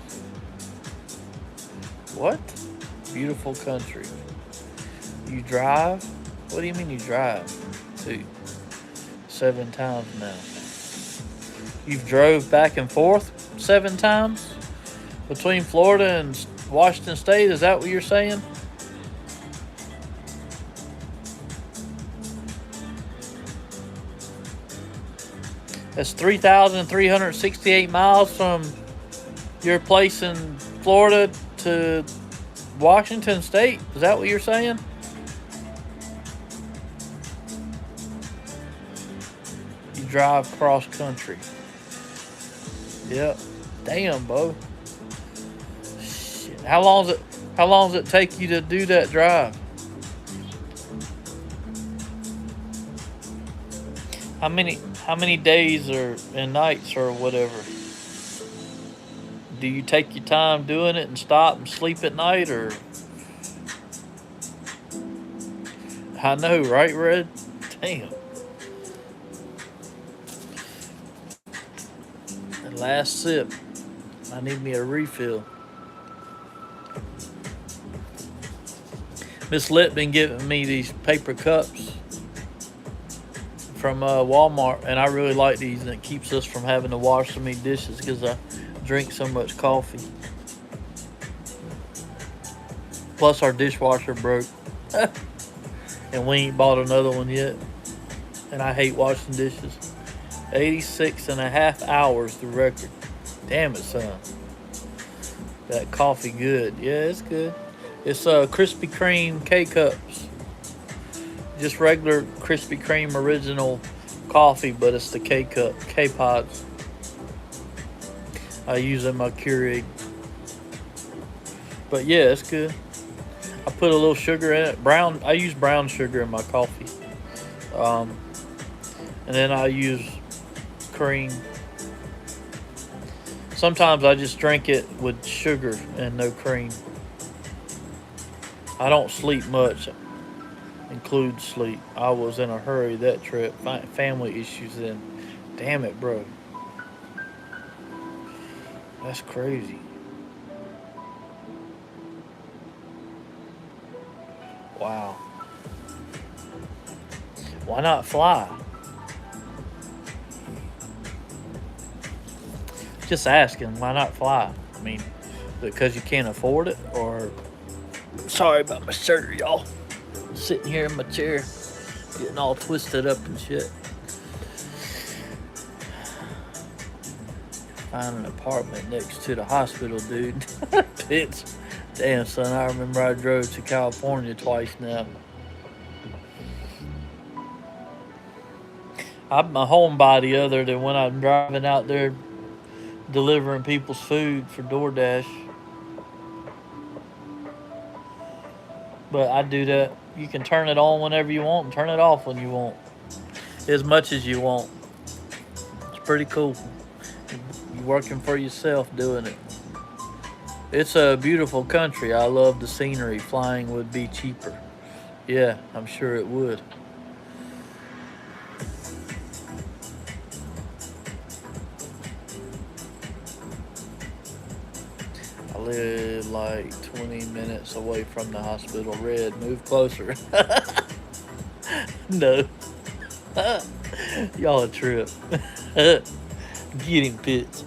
What? Beautiful country. You drive? What do you mean you drive? 7 times now. You've drove back and forth 7 times between Florida and Washington State? Is that what you're saying? That's 3,368 miles from your place in Florida to Washington State. Is that what you're saying? You drive cross country. Yep. Damn, Bo. Shit. How long does it take you to do that drive? How many days or and nights or whatever? Do you take your time doing it and stop and sleep at night, or? I know, right, Red? Damn. The last sip. I need me a refill. Miss Lit been giving me these paper cups from Walmart, and I really like these, and it keeps us from having to wash so many dishes because I drink so much coffee. Plus our dishwasher broke. And we ain't bought another one yet. And I hate washing dishes. 86.5 hours the record. Damn it, son. That coffee good. Yeah, it's good. It's Krispy Kreme K-Cups. Just regular Krispy Kreme original coffee, but it's the K-Cup, K-Pods. I use in my Keurig. But yeah, it's good. I put a little sugar in it. I use brown sugar in my coffee. And then I use cream. Sometimes I just drink it with sugar and no cream. I don't sleep much. Include sleep. I was in a hurry that trip. Family issues then. Damn it, bro. That's crazy. Wow. Why not fly? Just asking, why not fly? I mean, because you can't afford it, or sorry about my shirt, y'all. Sitting here in my chair, getting all twisted up and shit. Find an apartment next to the hospital, dude. Bitch. Damn, son, I remember I drove to California twice now. I'm a homebody other than when I'm driving out there delivering people's food for DoorDash. But I do that. You can turn it on whenever you want and turn it off when you want. As much as you want. It's pretty cool. You're working for yourself doing it. It's a beautiful country. I love the scenery. Flying would be cheaper. Yeah, I'm sure it would. I live like 20 minutes away from the hospital. Red, move closer. No. Y'all a trip. Get him, Pitts.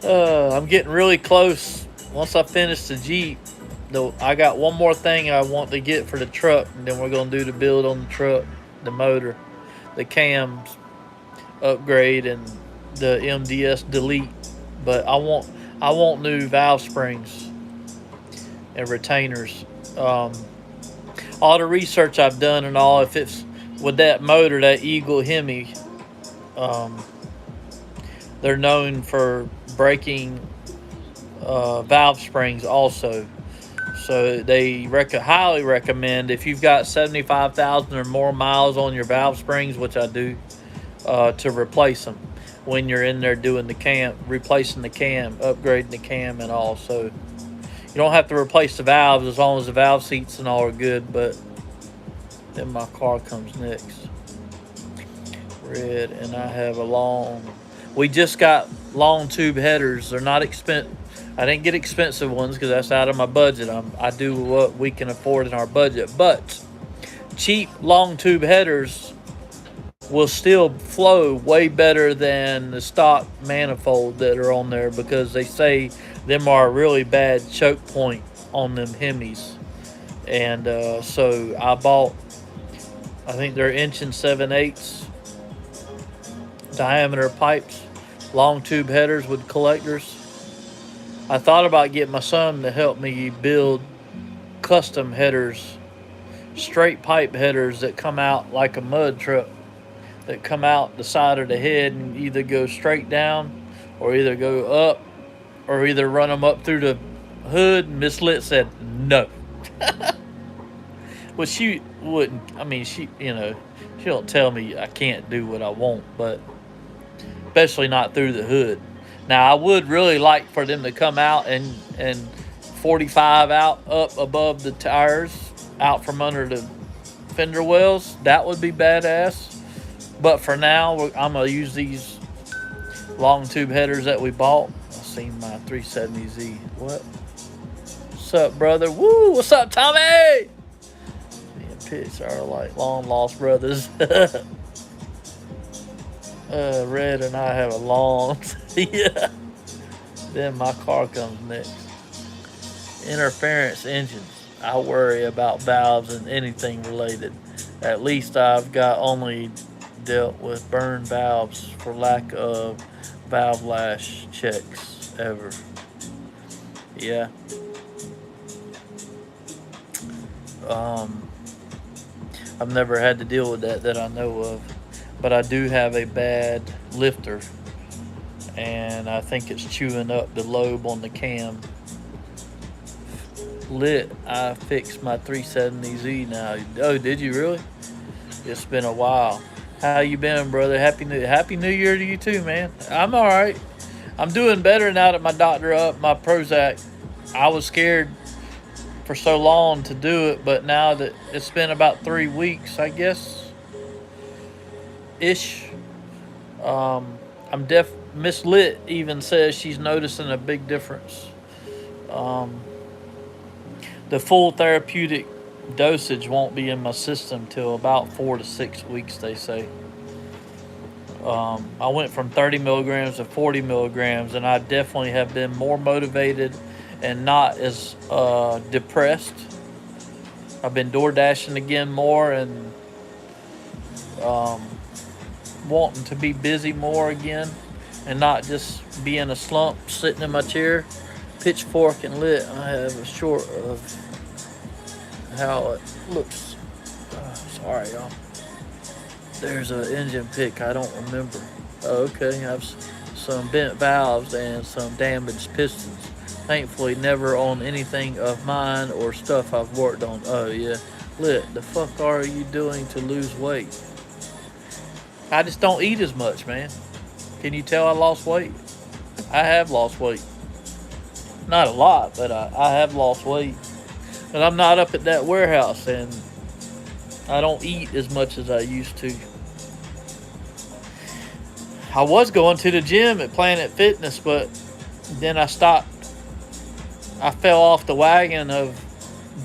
I'm getting really close. Once I finish the Jeep, though, I got one more thing I want to get for the truck, and then we're gonna do the build on the truck, the motor, the cams upgrade, and the MDS delete. But I want new valve springs and retainers. All the research I've done and all, if it's with that motor, that Eagle Hemi, they're known for breaking valve springs also. So they highly recommend, if you've got 75,000 or more miles on your valve springs, which I do, to replace them when you're in there doing the cam, replacing the cam, upgrading the cam and all. So you don't have to replace the valves as long as the valve seats and all are good. But then my car comes next. Red, and I have a long. We just got long tube headers. They're not expensive. I didn't get expensive ones because that's out of my budget. I do what we can afford in our budget. But cheap long tube headers will still flow way better than the stock manifold that are on there, because they say them are a really bad choke point on them Hemis. And so I bought, I think they're 1 7/8 diameter pipes, long tube headers with collectors. I thought about getting my son to help me build custom headers, straight pipe headers that come out like a mud truck, that come out the side of the head and either go straight down or either go up or either run them up through the hood. Miss Litt said no. Well, she wouldn't. I mean, she don't tell me I can't do what I want, but especially not through the hood. Now, I would really like for them to come out and 45 out up above the tires, out from under the fender wells. That would be badass. But for now, I'm going to use these long tube headers that we bought. I seen my 370Z. What's up, brother? Woo! What's up, Tommy? Me and Pitts are like long lost brothers. Red and I have a long. Yeah. Then my car comes next. Interference engines. I worry about valves and anything related. At least I've got only dealt with burned valves for lack of valve lash checks ever. Yeah. I've never had to deal with that I know of. But I do have a bad lifter, and I think it's chewing up the lobe on the cam. Lit, I fixed my 370Z now. Oh, did you really? It's been a while. How you been, brother? Happy New Year to you too, man. I'm all right. I'm doing better now that my doctor upped my Prozac. I was scared for so long to do it, but now that it's been about 3 weeks, I guess, ish. Miss Lit even says she's noticing a big difference. The full therapeutic dosage won't be in my system till about 4 to 6 weeks, they say. I went from 30 milligrams to 40 milligrams, and I definitely have been more motivated and not as depressed. I've been door dashing again more and um, wanting to be busy more again and not just be in a slump sitting in my chair, pitchfork and lit. I have a short of how it looks. Sorry, y'all. There's an engine pick. I don't remember. Oh, okay. I have some bent valves and some damaged pistons. Thankfully, never on anything of mine or stuff I've worked on. Oh, yeah. Lit, the fuck are you doing to lose weight? I just don't eat as much, man. Can you tell I lost weight? I have lost weight. Not a lot, but I have lost weight. And I'm not up at that warehouse, and I don't eat as much as I used to. I was going to the gym at Planet Fitness, but then I stopped. I fell off the wagon of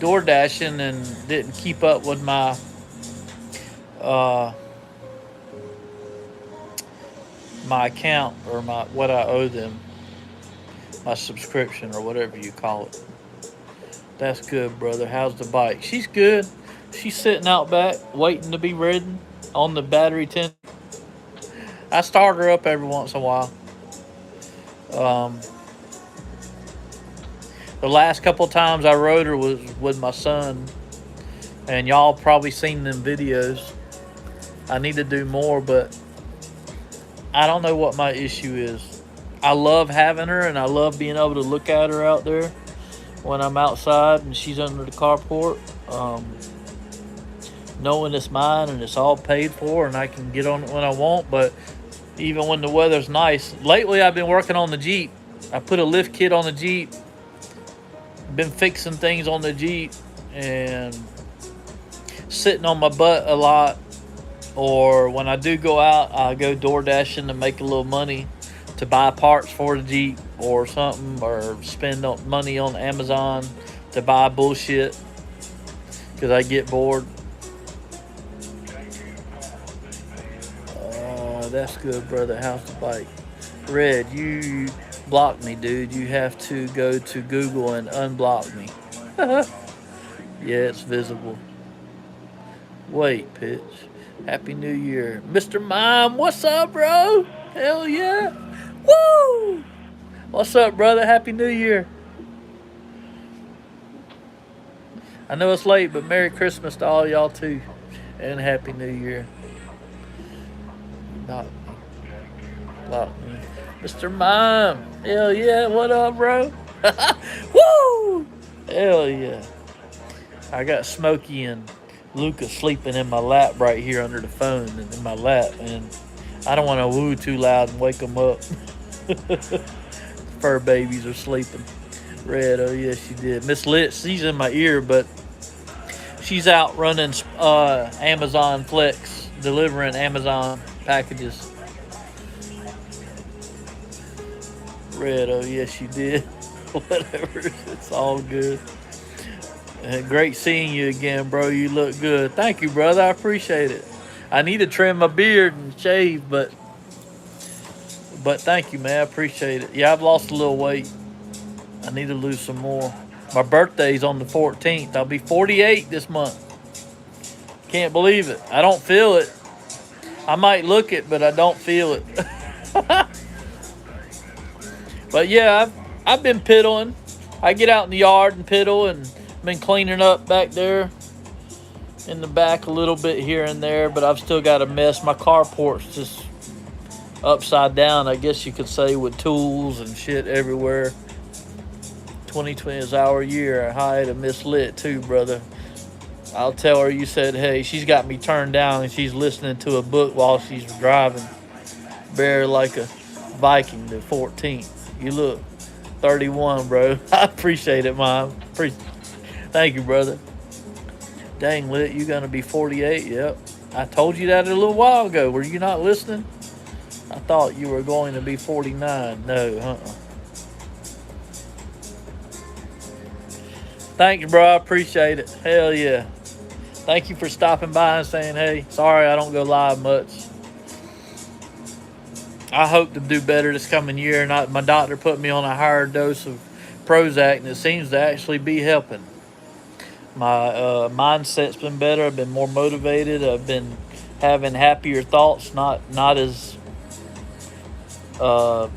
door dashing and didn't keep up with my my account or my what I owe them, my subscription or whatever you call it. That's good, brother. How's the bike? She's good. She's sitting out back waiting to be ridden on the battery tent. I start her up every once in a while. The last couple of times I rode her was with my son, and y'all probably seen them videos. I need to do more, but I don't know what my issue is. I love having her, and I love being able to look at her out there when I'm outside and she's under the carport. Knowing it's mine and it's all paid for and I can get on it when I want, but even when the weather's nice. Lately, I've been working on the Jeep. I put a lift kit on the Jeep. Been fixing things on the Jeep and sitting on my butt a lot. Or when I do go out, I go door dashing to make a little money to buy parts for the Jeep or something, or spend money on Amazon to buy bullshit because I get bored. That's good, brother. How's the bike? Red, you blocked me, dude. You have to go to Google and unblock me. Yeah, it's visible. Wait, pitch. Happy New Year. Mr. Mime, what's up, bro? Hell yeah. Woo! What's up, brother? Happy New Year. I know it's late, but Merry Christmas to all y'all, too. And Happy New Year. Block me. Mr. Mime. Hell yeah. What up, bro? Woo! Hell yeah. I got Smokey and Luca sleeping in my lap right here under the phone and in my lap. And I don't want to woo too loud and wake them up. Fur babies are sleeping. Red, oh yeah, she did. Miss Lit, she's in my ear, but she's out running Amazon Flex, delivering Amazon packages. Red, oh yes, she did. Whatever, it's all good. Great seeing you again, bro. You look good. Thank you, brother. I appreciate it. I need to trim my beard and shave, but thank you, man. I appreciate it. Yeah, I've lost a little weight. I need to lose some more. My birthday's on the 14th. I'll be 48 this month. Can't believe it. I don't feel it. I might look it, but I don't feel it. But yeah, I've been piddling. I get out in the yard and piddle, and been cleaning up back there in the back a little bit here and there, but I've still got a mess. My carport's just upside down, I guess you could say, with tools and shit everywhere. 2020 is our year. Hi to Miss Lit too, brother. I'll tell her you said, hey, she's got me turned down and she's listening to a book while she's driving. Bear like a Viking, the 14th. You look 31, bro. I appreciate it, Mom. Thank you, brother. Dang, Lit, you gonna be 48? Yep. I told you that a little while ago. Were you not listening? I thought you were going to be 49. No, Thank you, bro. I appreciate it. Hell yeah. Thank you for stopping by and saying, hey, sorry I don't go live much. I hope to do better this coming year. And my doctor put me on a higher dose of Prozac, and it seems to actually be helping. My mindset's been better. I've been more motivated. I've been having happier thoughts, not as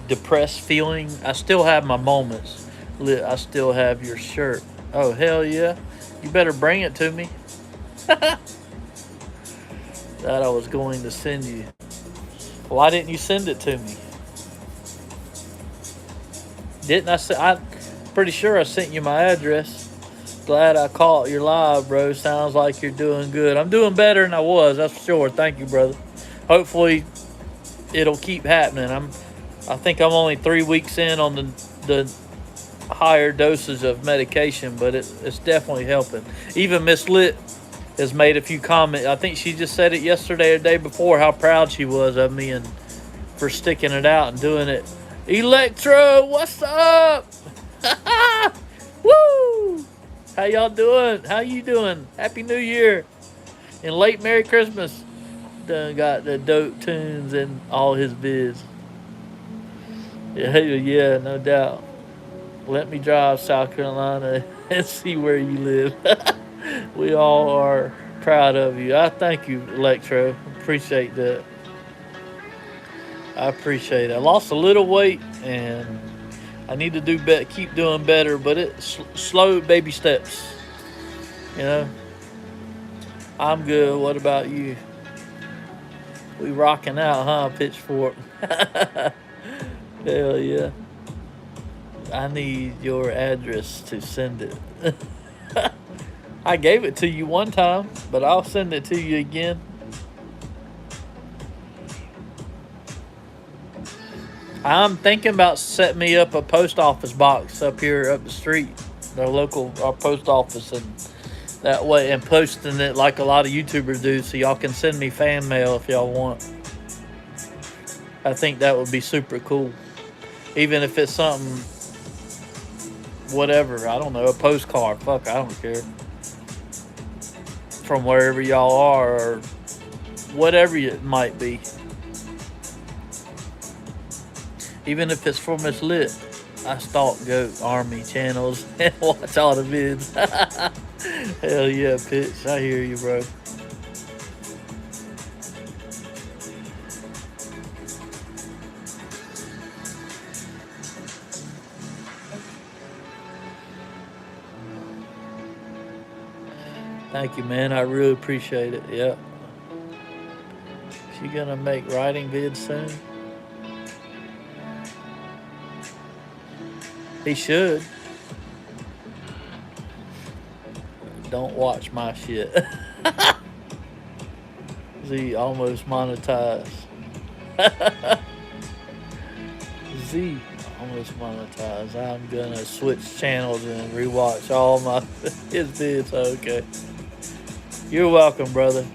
depressed feeling. I still have my moments. I still have your shirt. Oh, hell yeah. You better bring it to me. That I was going to send you. Why didn't you send it to me? Didn't I? I'm pretty sure I sent you my address. Glad I caught your live, bro. Sounds like you're doing good. I'm doing better than I was, that's for sure. Thank you, brother. Hopefully, it'll keep happening. I think I'm only 3 weeks in on the higher doses of medication, but it's definitely helping. Even Miss Lit has made a few comments. I think she just said it yesterday or the day before how proud she was of me and for sticking it out and doing it. Electro, what's up? Woo! How y'all doing? How you doing? Happy New Year and late Merry Christmas. Done got the dope tunes in all his vids. Yeah, no doubt. Let me drive South Carolina and see where you live. We all are proud of you. I thank you, Electro. Appreciate that. I appreciate it. I lost a little weight and I need to do better, keep doing better, but it's slow baby steps. You know, I'm good. What about you? We rocking out, huh? Pitchfork. Hell yeah. I need your address to send it. I gave it to you one time, but I'll send it to you again. I'm thinking about setting me up a post office box up here up the street, our post office, and that way, and posting it like a lot of YouTubers do, so y'all can send me fan mail if y'all want. I think that would be super cool, even if it's something, whatever. I don't know, a postcard. Fuck, I don't care. From wherever y'all are, or whatever it might be. Even if it's for Miss Lit, I stalk Goat Army channels and watch all the vids. Hell yeah, Pitch. I hear you, bro. Thank you, man. I really appreciate it. Yeah. She gonna make writing vids soon? He should. Don't watch my shit. Z almost monetized. Z almost monetized. I'm gonna switch channels and rewatch all my his vids. Okay. You're welcome, brother.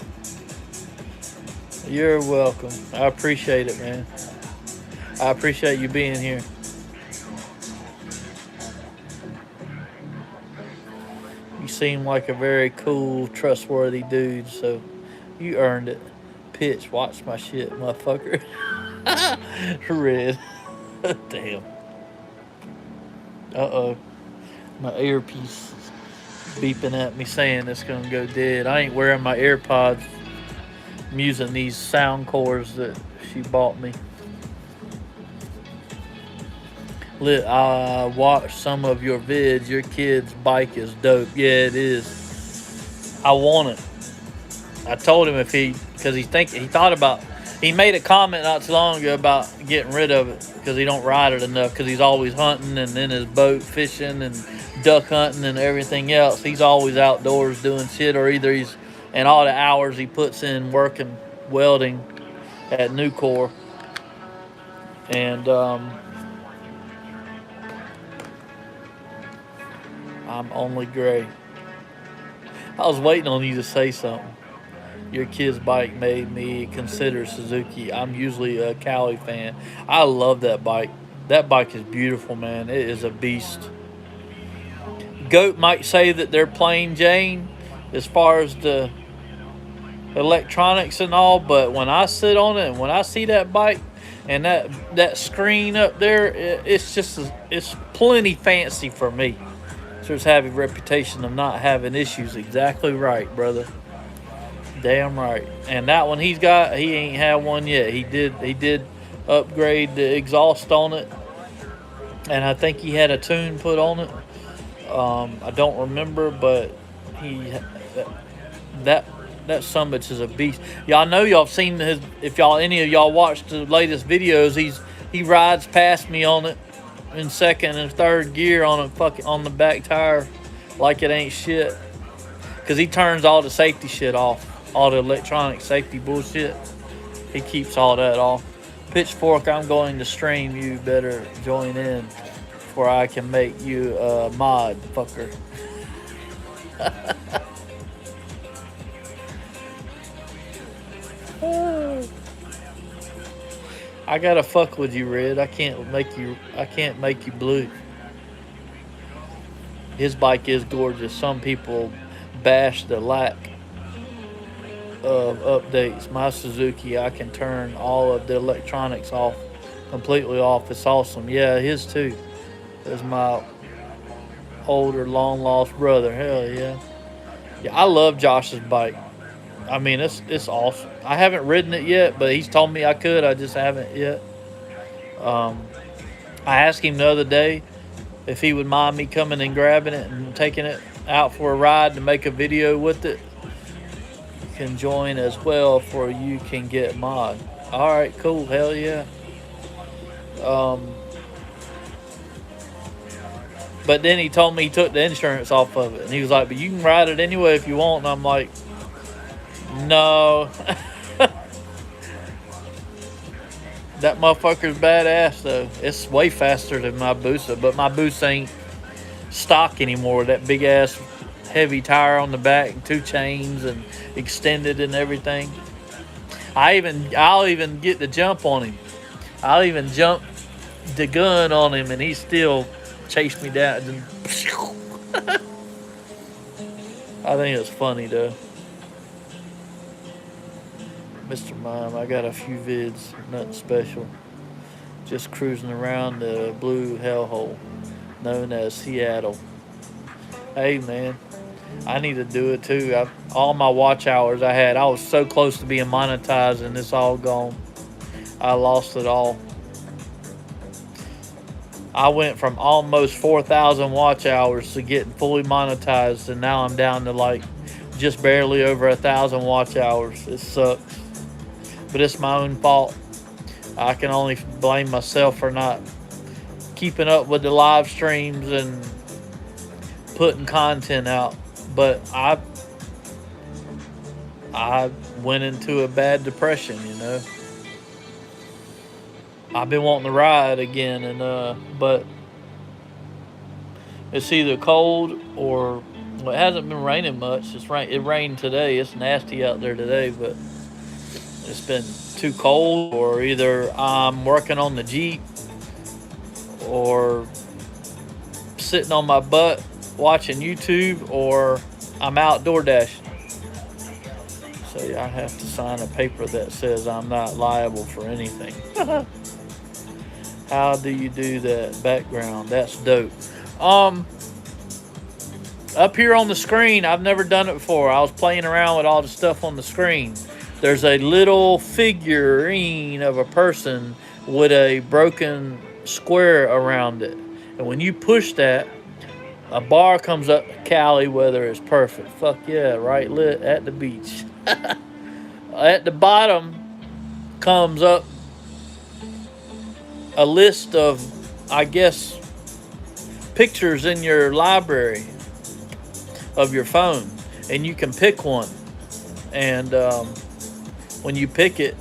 You're welcome. I appreciate it, man. I appreciate you being here. You seem like a very cool, trustworthy dude, so you earned it. Pitch, watch my shit, motherfucker. Red. Damn. Uh-oh. My earpiece is beeping at me saying it's going to go dead. I ain't wearing my AirPods. I'm using these sound cores that she bought me. I watched some of your vids. Your kid's bike is dope. Yeah, it is. I want it. I told him because he made a comment not too long ago about getting rid of it because he don't ride it enough because he's always hunting and in his boat fishing and duck hunting and everything else. He's always outdoors doing shit, or either and all the hours he puts in working welding at Nucor. And I'm only gray. I was waiting on you to say something. Your kid's bike made me consider Suzuki. I'm usually a Cali fan. I love that bike. That bike is beautiful, man. It is a beast. Goat might say that they're plain Jane as far as the electronics and all, but when I sit on it and when I see that bike, And that screen up there, it's just it's plenty fancy for me. So it's have a reputation of not having issues. Exactly right, brother. Damn right. And that one he's got, he ain't had one yet. He did upgrade the exhaust on it, and I think he had a tune put on it. I don't remember, but he that that summit is a beast. Y'all know y'all seen his. If y'all any of y'all watched the latest videos, he rides past me on it in second and third gear on the back tire like it ain't shit. Cause he turns all the safety shit off, all the electronic safety bullshit. He keeps all that off. Pitchfork, I'm going to stream. You better join in, before I can make you a mod, fucker. I gotta fuck with you, Red. I can't make you blue. His bike is gorgeous. Some people bash the lack of updates. My Suzuki, I can turn all of the electronics off, completely off. It's awesome. Yeah, his too. There's my older, long lost brother. Hell yeah. Yeah, I love Josh's bike. I mean, it's awesome. I haven't ridden it yet, but he's told me I could. I just haven't yet. I asked him the other day if he would mind me coming and grabbing it and taking it out for a ride to make a video with it. You can join as well, for you can get mod. All right, cool. Hell yeah. But then he told me he took the insurance off of it, and he was like, "But you can ride it anyway if you want." And I'm like, "No." That motherfucker's badass though. It's way faster than my Busa, but my Busa ain't stock anymore. That big ass heavy tire on the back and 2 chains and extended and everything. I'll even get the jump on him. I'll even jump the gun on him and he still chase me down. I think it's funny though. Mr. Mime, I got a few vids, nothing special. Just cruising around the blue hellhole known as Seattle. Hey man, I need to do it too. All my watch hours I was so close to being monetized and it's all gone. I lost it all. I went from almost 4,000 watch hours to getting fully monetized, and now I'm down to like just barely over 1,000 watch hours. It sucks. But it's my own fault. I can only blame myself for not keeping up with the live streams and putting content out. But I went into a bad depression, you know. I've been wanting to ride again, and but it's either cold or, well, it hasn't been raining much. It rained today. It's nasty out there today, but it's been too cold, or either I'm working on the Jeep or sitting on my butt watching YouTube, or I'm outdoor dashing. So yeah, I have to sign a paper that says I'm not liable for anything. How do you do that background? That's dope. Up here on the screen, I've never done it before. I was playing around with all the stuff on the screen. There's a little figurine of a person with a broken square around it. And when you push that, a bar comes up. Cali weather is perfect. Fuck yeah, right lit at the beach. At the bottom comes up a list of, I guess, pictures in your library of your phone. And you can pick one. And when you pick it,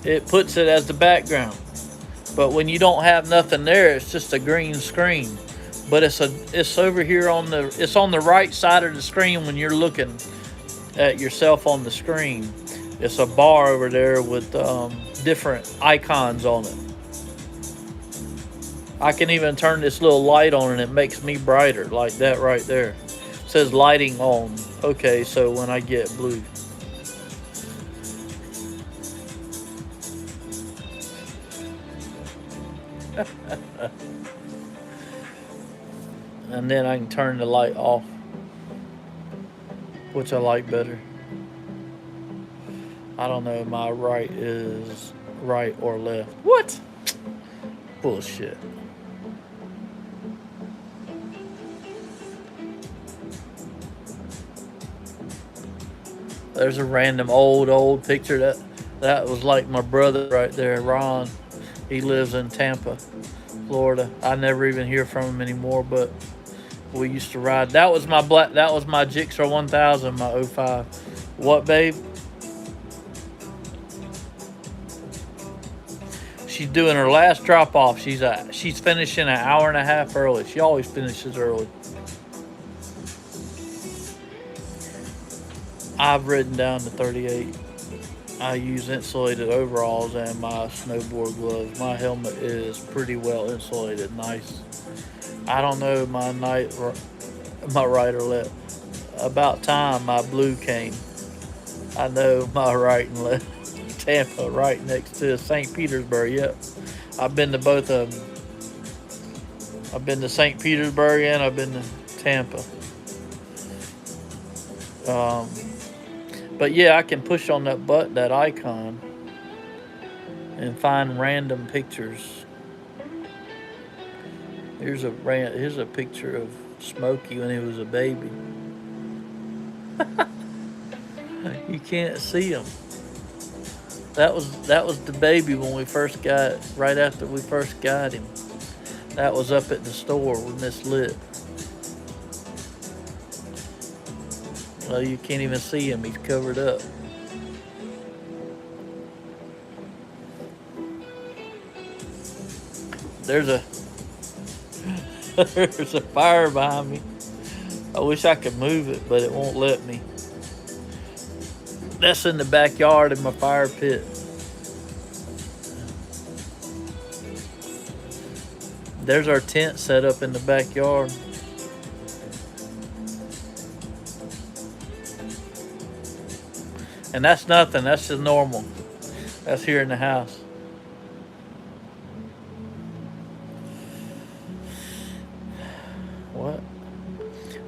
it puts it as the background. But when you don't have nothing there, it's just a green screen. But it's over here on the right side of the screen when you're looking at yourself on the screen. It's a bar over there with different icons on it. I can even turn this little light on and it makes me brighter, like that right there. It says lighting on. Okay, so when I get blue. And then I can turn the light off, which I like better. I don't know if my right is right or left. What? Bullshit. There's a random old picture that was like my brother right there, Ron. He lives in Tampa, Florida. I never even hear from him anymore, but we used to ride. That was my Gixxer 1000, my '05. What, babe? She's doing her last drop off. She's finishing an hour and a half early. She always finishes early. I've ridden down to 38. I use insulated overalls and my snowboard gloves. My helmet is pretty well insulated, nice. I don't know my right or left. About time my blue came. I know my right and left. Tampa, right next to St. Petersburg. Yep, I've been to both of them. I've been to St. Petersburg and I've been to Tampa. But yeah, I can push on that icon, and find random pictures. Here's a picture of Smokey when he was a baby. You can't see him. That was the baby when we first right after we first got him. That was up at the store when this lit. Well, you can't even see him. He's covered up. There's a there's a fire behind me. I wish I could move it, but it won't let me. That's in the backyard in my fire pit. There's our tent set up in the backyard. And that's nothing. That's just normal. That's here in the house. What?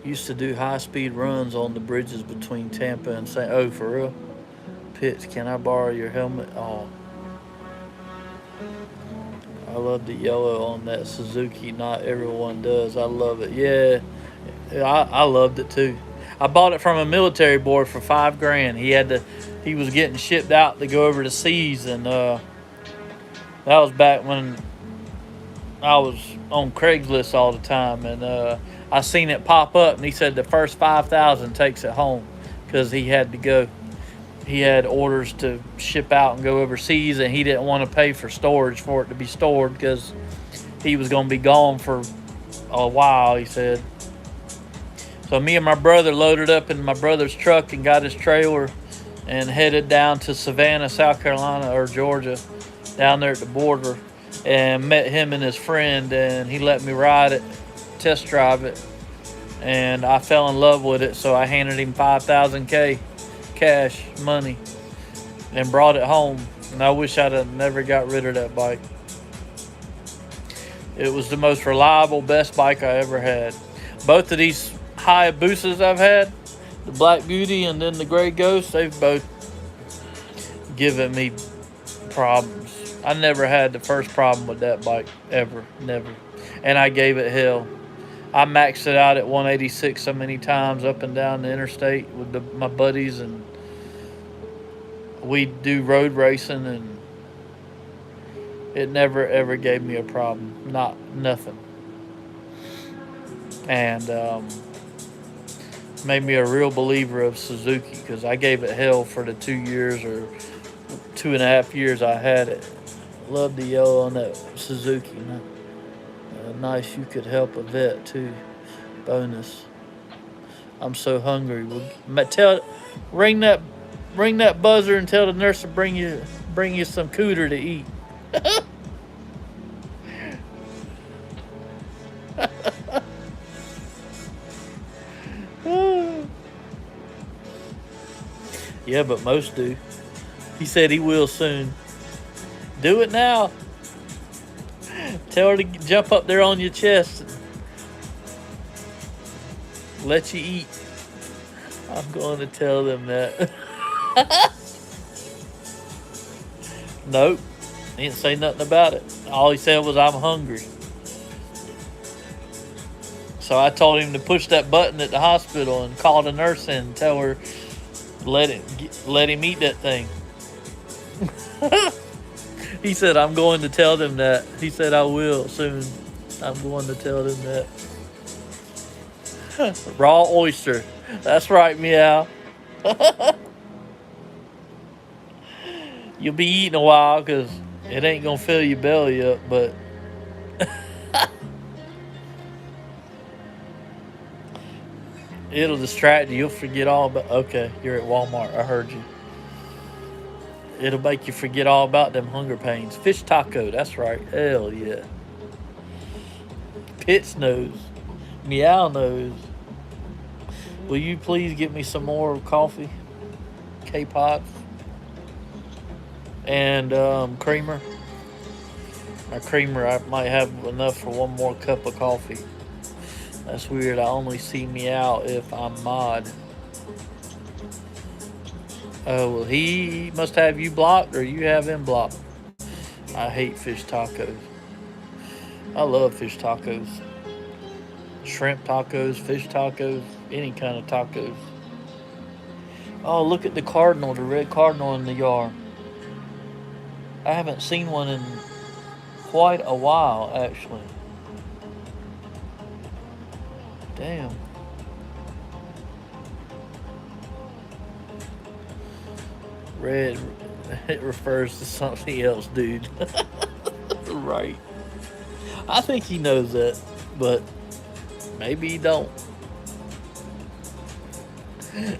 Used to do high-speed runs on the bridges between Tampa and St. Oh, for real? Pitts, can I borrow your helmet? Oh. I love the yellow on that Suzuki. Not everyone does. I love it. Yeah, I loved it too. I bought it from a military boy for $5,000. He was getting shipped out to go over the seas, and that was back when I was on Craigslist all the time, and I seen it pop up, and he said the first 5,000 takes it home, because he had to go. He had orders to ship out and go overseas, and he didn't want to pay for storage for it to be stored because he was going to be gone for a while, he said. So me and my brother loaded up in my brother's truck and got his trailer and headed down to Savannah, South Carolina, or Georgia, down there at the border, and met him and his friend, and he let me ride it, test drive it, and I fell in love with it, so I handed him $5,000 cash money and brought it home, and I wish I'd have never got rid of that bike. It was the most reliable, best bike I ever had. Both of these Hayabusas I've had, the Black Beauty and then the Gray Ghost, they've both given me problems. I never had the first problem with that bike, ever, never. And I gave it hell. I maxed it out at 186 so many times up and down the interstate with my buddies, and we do road racing, and it never ever gave me a problem. Nothing. And made me a real believer of Suzuki, because I gave it hell for the 2 years or 2.5 years I had it. Love the yellow on that Suzuki. Nice, you could help a vet too. Bonus. I'm so hungry. Ring that buzzer and tell the nurse to bring you some cooter to eat. Yeah, but most do. He said he will soon. Do it now. Tell her to jump up there on your chest and let you eat. I'm going to tell them that. Nope. He didn't say nothing about it. All he said was, I'm hungry. So I told him to push that button at the hospital and call the nurse in and tell her, let him eat that thing. He said, I'm going to tell them that. He said, I will soon. I'm going to tell them that. Raw oyster. That's right, meow. You'll be eating a while because it ain't going to fill your belly up, but it'll distract you. You'll forget all about... Okay, you're at Walmart. I heard you. It'll make you forget all about them hunger pains. Fish taco. That's right. Hell yeah. Pitts knows. Meow knows. Will you please get me some more coffee? K-Pots. And creamer. My creamer, I might have enough for one more cup of coffee. That's weird. I only see Meow if I'm mod. Oh, well, he must have you blocked or you have him blocked. I hate fish tacos. I love fish tacos. Shrimp tacos, fish tacos, any kind of tacos. Oh, look at the cardinal, the red cardinal in the yard. I haven't seen one in quite a while, actually. Damn. Red, it refers to something else, dude. Right. I think he knows that, but maybe he don't.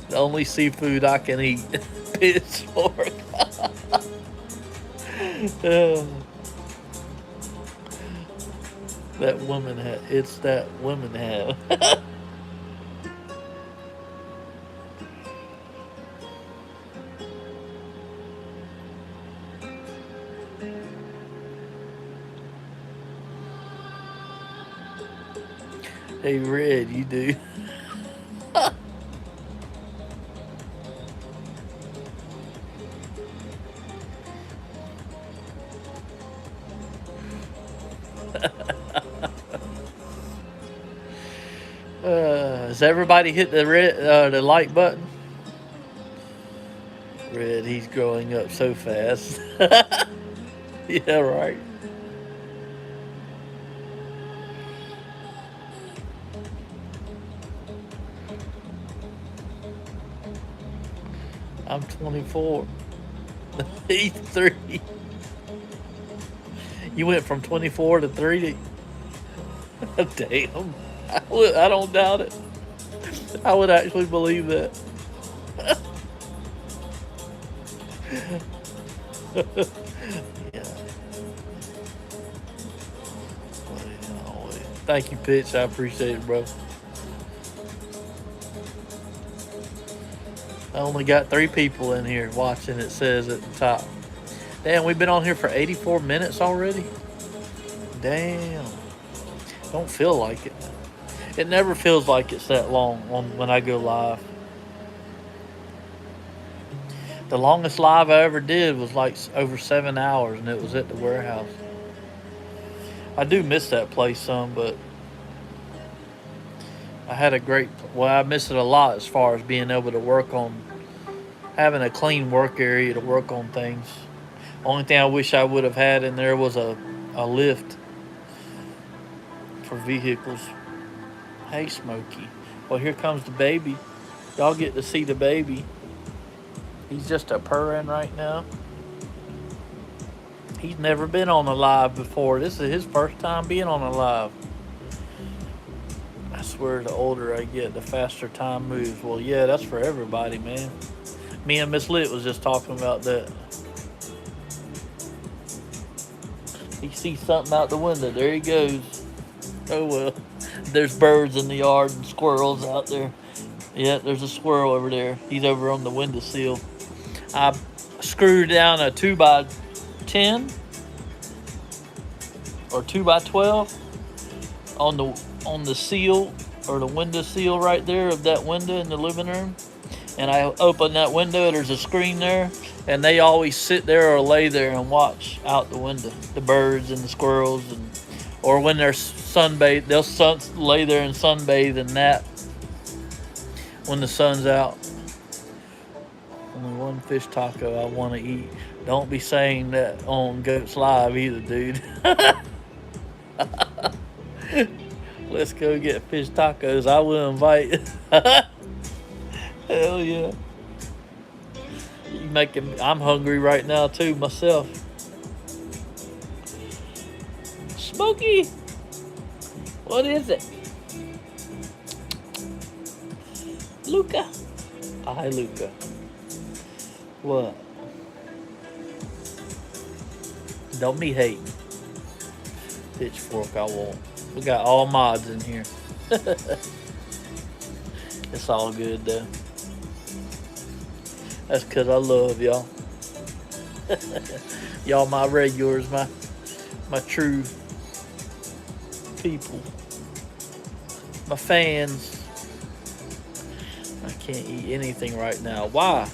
The only seafood I can eat. Pitchfork. That woman hat. It's that woman hat. Hey, Red, you do. Has everybody hit the red, the like button? Red, he's growing up so fast. Yeah, right. I'm 24. He's 3. You went from 24 to 3. Damn. I don't doubt it. I would actually believe that. Yeah. Thank you, Pitch. I appreciate it, bro. I only got 3 people in here watching, it says at the top. Damn, we've been on here for 84 minutes already? Damn. Don't feel like it. It never feels like it's that long when I go live. The longest live I ever did was like over 7 hours, and it was at the warehouse. I do miss that place some, but I had a great... Well, I miss it a lot as far as being able to work on... Having a clean work area to work on things. Only thing I wish I would have had in there was a lift for vehicles. Hey, Smokey. Well, here comes the baby. Y'all get to see the baby. He's just a purring right now. He's never been on a live before. This is his first time being on a live. I swear the older I get, the faster time moves. Well, yeah, that's for everybody, man. Me and Miss Lit was just talking about that. He sees something out the window. There he goes. Oh, well. There's birds in the yard and squirrels out there. Yeah, there's a squirrel over there. He's over on the windowsill. I screwed down a 2x10 or 2x12 on the seal or the window seal right there of that window in the living room. And I open that window, there's a screen there, and they always sit there or lay there and watch out the window, the birds and the squirrels, or when they're sunbathed, they'll lay there and sunbathe and nap when the sun's out. Only one fish taco I want to eat. Don't be saying that on Goats Live either, dude. Let's go get fish tacos. I will invite. Hell yeah. You making, I'm hungry right now too myself. Smokey, what is it? Luca. Hi, Luca. What? Don't be hating. Pitchfork I won't. We got all mods in here. It's all good though. That's because I love y'all. Y'all my regulars, my true people. My fans. I can't eat anything right now. Why?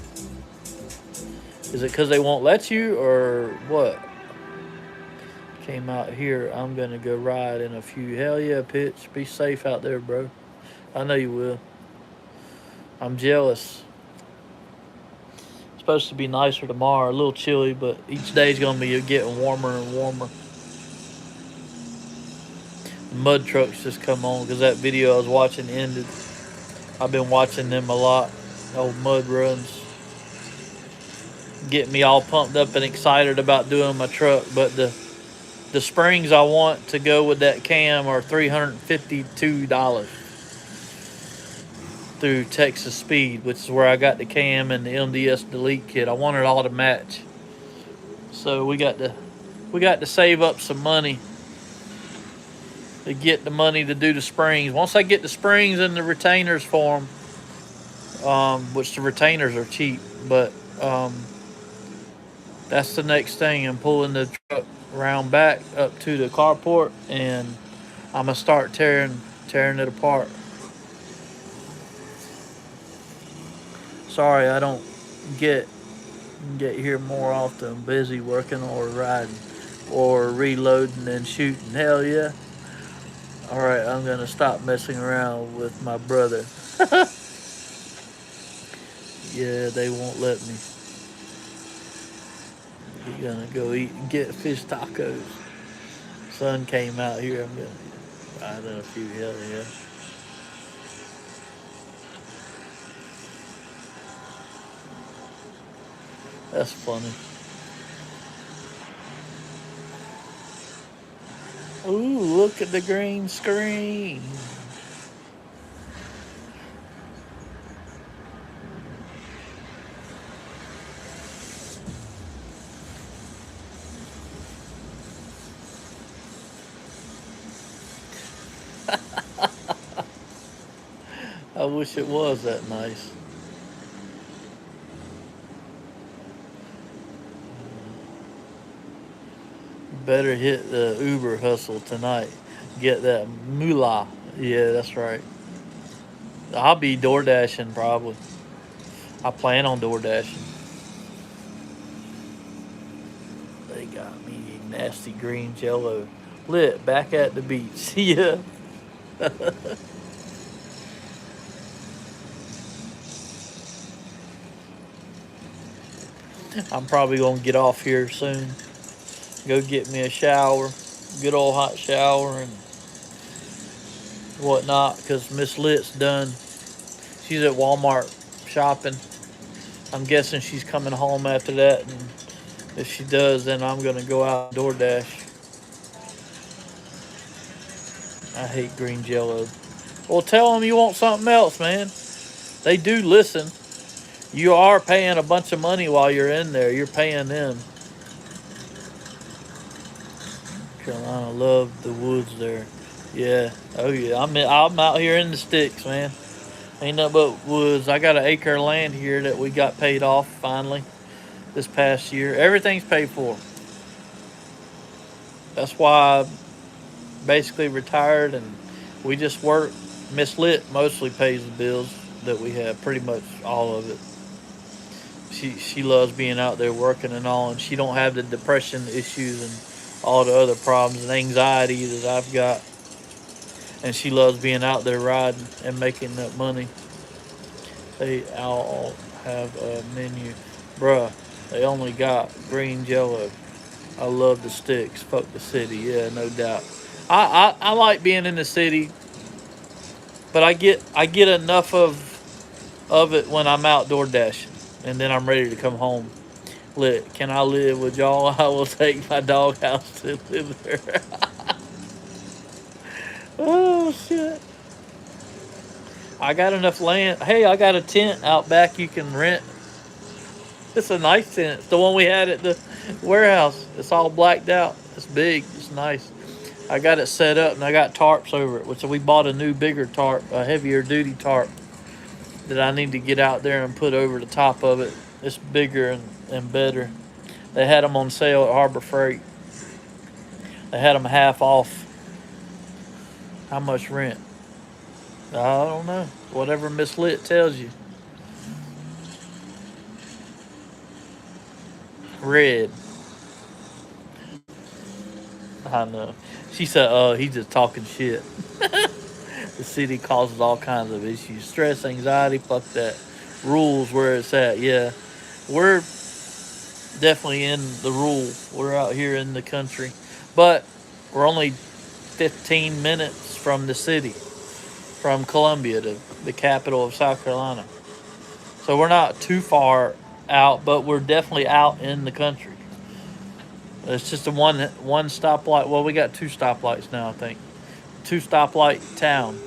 Is it because they won't let you or what? Came out here. I'm going to go ride in a few. Hell yeah, Pitch. Be safe out there, bro. I know you will. I'm jealous. It's supposed to be nicer tomorrow. A little chilly, but each day's going to be getting warmer and warmer. Mud trucks just come on because that video I was watching ended. I've been watching them a lot. Old mud runs. Getting me all pumped up and excited about doing my truck. But the springs I want to go with that cam are $352 through Texas Speed, which is where I got the cam and the MDS delete kit. I want it all to match. So we got to save up some money to get the money to do the springs. Once I get the springs and the retainers for them, which the retainers are cheap, but that's the next thing. I'm pulling the truck around back up to the carport, and I'm gonna start tearing it apart. Sorry, I don't get here more often. I'm busy working or riding or reloading and shooting. Hell yeah. All right, I'm gonna stop messing around with my brother. Yeah, they won't let me. We're gonna go eat and get fish tacos. Sun came out here. I'm gonna ride in a few. Hell yeah. That's funny. Ooh, look at the green screen. I wish it was that nice. Better hit the Uber hustle tonight. Get that moolah. Yeah, that's right. I'll be door dashing probably. I plan on door dashing. They got me nasty green jello. Lit back at the beach. Yeah. I'm probably gonna get off here soon. Go get me a shower, good old hot shower and whatnot, because Miss Lit's done. She's at Walmart shopping. I'm guessing she's coming home after that, and if she does, then I'm gonna go out and DoorDash. I hate green jello. Well, tell them you want something else, man. They do listen. You are paying a bunch of money while you're in there. You're paying them. Carolina love the woods there. Yeah. Oh yeah. I'm out here in the sticks, man. Ain't nothing but woods. I got an acre of land here that we got paid off finally this past year. Everything's paid for. That's why basically retired, and we just work. Miss Lit mostly pays the bills that we have, pretty much all of it. She loves being out there working and all, and she don't have the depression issues and all the other problems and anxiety that I've got. And she loves being out there riding and making that money. They all have a menu, bruh. They only got green Jello. I love the sticks. Fuck the city. Yeah, no doubt. I like being in the city, but I get enough of it when I'm outdoor dashing, and then I'm ready to come home. Lit. Can I live with y'all? I will take my doghouse to live there. Oh shit! I got enough land. Hey, I got a tent out back you can rent. It's a nice tent. It's the one we had at the warehouse. It's all blacked out. It's big. It's nice. I got it set up and I got tarps over it. So we bought a new, bigger tarp, a heavier duty tarp that I need to get out there and put over the top of it. It's bigger and better. They had them on sale at Harbor Freight. They had them half off. How much rent? I don't know. Whatever Miss Lit tells you. Red. I know. She said, he's just talking shit. The city causes all kinds of issues. Stress, anxiety, fuck that. Rules where it's at. Yeah. We're definitely in the rule. We're out here in the country. But we're only 15 minutes from the city, from Columbia, the capital of South Carolina. So we're not too far out, but we're definitely out in the country. It's just a one stoplight. Well, we got two stoplights now, I think. Two stoplight town.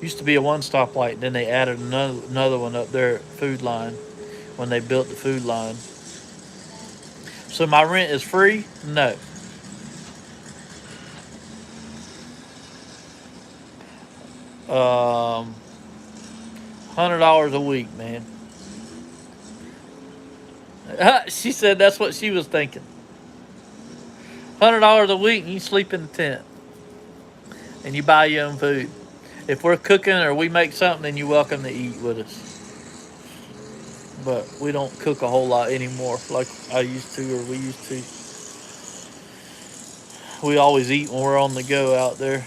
Used to be a one stoplight, then they added another one up there at Food Line when they built the food line. So my rent is free? No. $100 a week, man. She said that's what she was thinking. $100 a week, and you sleep in the tent, and you buy your own food. If we're cooking or we make something, then you're welcome to eat with us. But we don't cook a whole lot anymore, like I used to or we used to. We always eat when we're on the go out there.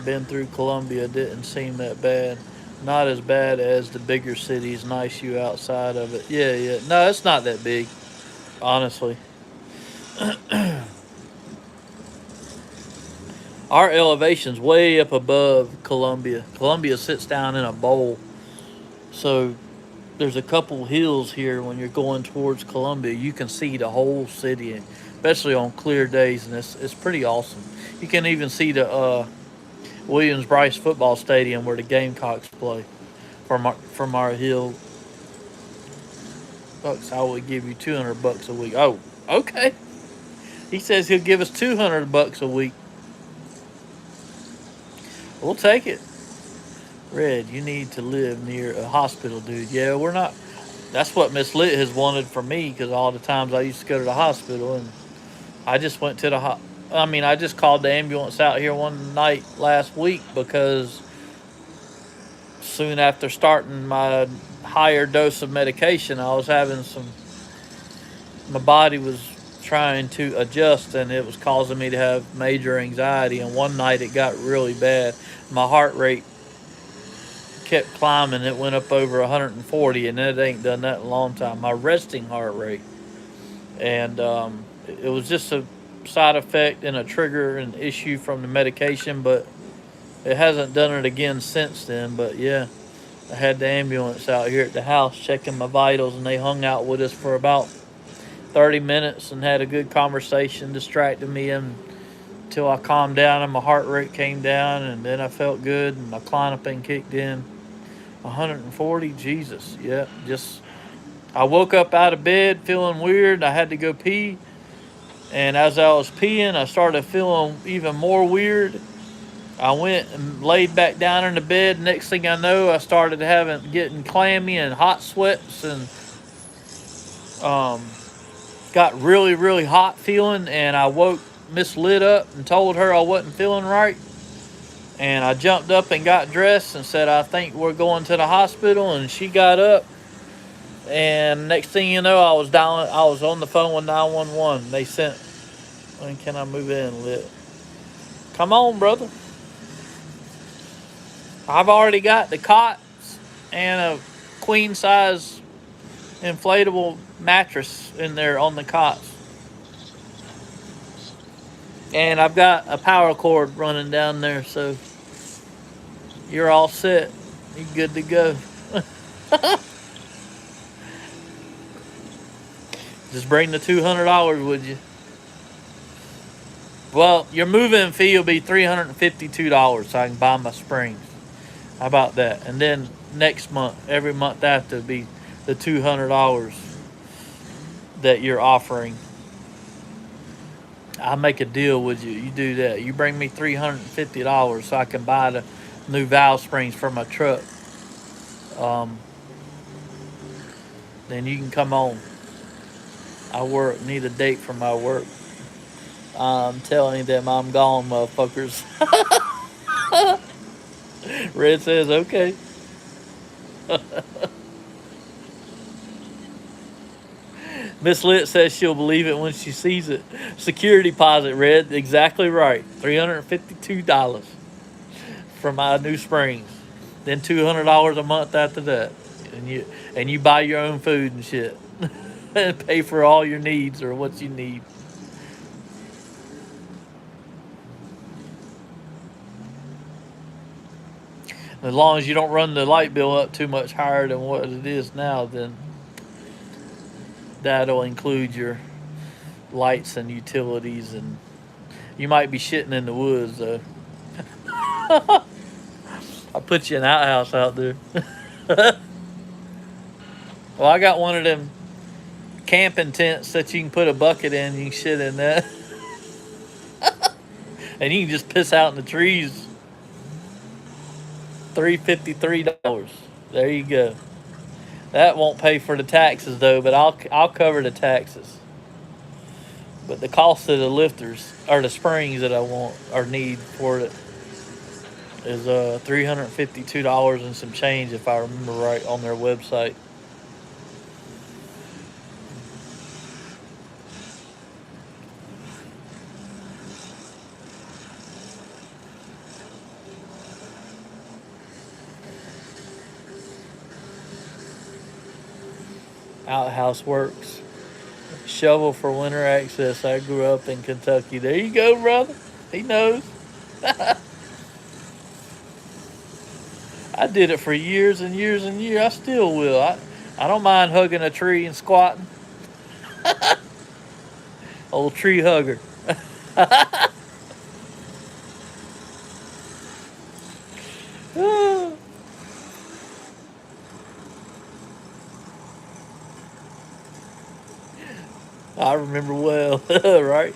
Been through Columbia, didn't seem that bad. Not as bad as the bigger cities, nice you outside of it. Yeah, yeah. No, it's not that big, honestly. Our elevation's way up above Columbia. Columbia sits down in a bowl. So there's a couple hills here when you're going towards Columbia. You can see the whole city, especially on clear days, and it's pretty awesome. You can even see the Williams-Brice football stadium where the Gamecocks play from our hill. Bucks, I would give you $200 a week. Oh, okay. He says he'll give us $200 a week. We'll take it. Red, you need to live near a hospital, dude. Yeah, we're not. That's what Miss Lit has wanted from me, because all the times I used to go to the hospital, and I just went to the I just called the ambulance out here one night last week because soon after starting my higher dose of medication, I was having my body was trying to adjust, and it was causing me to have major anxiety. And one night it got really bad. My heart rate kept climbing. It went up over 140, and it ain't done that in a long time. My resting heart rate. And it was just a side effect and a trigger and issue from the medication, but it hasn't done it again since then. But yeah, I had the ambulance out here at the house checking my vitals, and they hung out with us for about 30 minutes and had a good conversation, distracted me until I calmed down and my heart rate came down, and then I felt good and my clonopin kicked in. 140, Jesus. Yeah, just I woke up out of bed feeling weird. I had to go pee. And as I was peeing, I started feeling even more weird. I went and laid back down in the bed. Next thing I know, I started getting clammy and hot sweats, and um, got really, really hot feeling. And I woke Miss Lit up and told her I wasn't feeling right. And I jumped up and got dressed and said, I think we're going to the hospital. And she got up. And next thing you know, I was on the phone with 911. They sent, when can I move in, Lit? Come on, brother. I've already got the cots and a queen size inflatable mattress in there on the cots. And I've got a power cord running down there, so you're all set. You're good to go. Just bring the $200, would you? Well, your move-in fee will be $352, so I can buy my springs. How about that? And then next month, every month after, will be the $200 that you're offering. I'll make a deal with you. You do that. You bring me $350 so I can buy the new valve springs for my truck. Then you can come on. Need a date for my work. I'm telling them I'm gone, motherfuckers. Red says, okay. Miss Lit says she'll believe it when she sees it. Security deposit, Red. Exactly right. $352 for my new springs. Then $200 a month after that. And you buy your own food and shit. And pay for all your needs or what you need. As long as you don't run the light bill up too much higher than what it is now, then that'll include your lights and utilities. And you might be shitting in the woods, though. I'll put you an outhouse out there. Well, I got one of them camping tents that you can put a bucket in. You can shit in that. And you can just piss out in the trees. $353. There you go. That won't pay for the taxes though, but I'll cover the taxes. But the cost of the lifters or the springs that I want or need for it is $352 and some change if I remember right on their website. Outhouse works. Shovel for winter access. I grew up in Kentucky. There you go, brother. He knows. I did it for years and years and years. I still will. I don't mind hugging a tree and squatting. Old tree hugger. I remember well, right?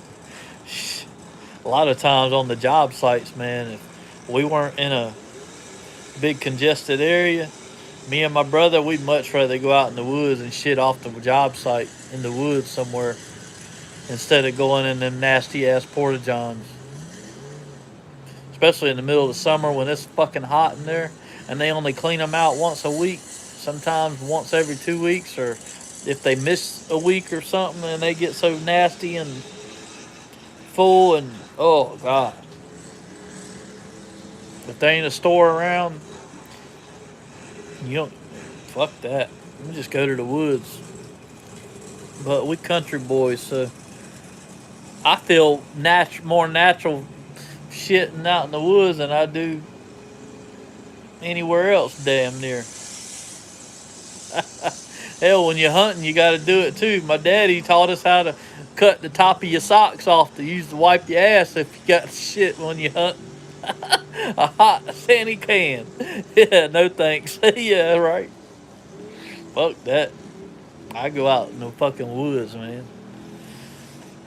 A lot of times on the job sites, man, if we weren't in a big congested area, me and my brother, we'd much rather go out in the woods and shit off the job site in the woods somewhere instead of going in them nasty ass porta johns. Especially in the middle of the summer when it's fucking hot in there, and they only clean them out once a week, sometimes once every 2 weeks, or if they miss a week or something and they get so nasty and full and oh god. If there ain't a store around, you don't, fuck that. We just go to the woods. But we country boys, so I feel more natural shitting out in the woods than I do anywhere else damn near. Hell, when you're hunting, you got to do it too. My daddy taught us how to cut the top of your socks off to use to wipe your ass if you got shit when you hunt. A hot sandy can. Yeah, no thanks. Yeah, right. Fuck that. I go out in the fucking woods, man.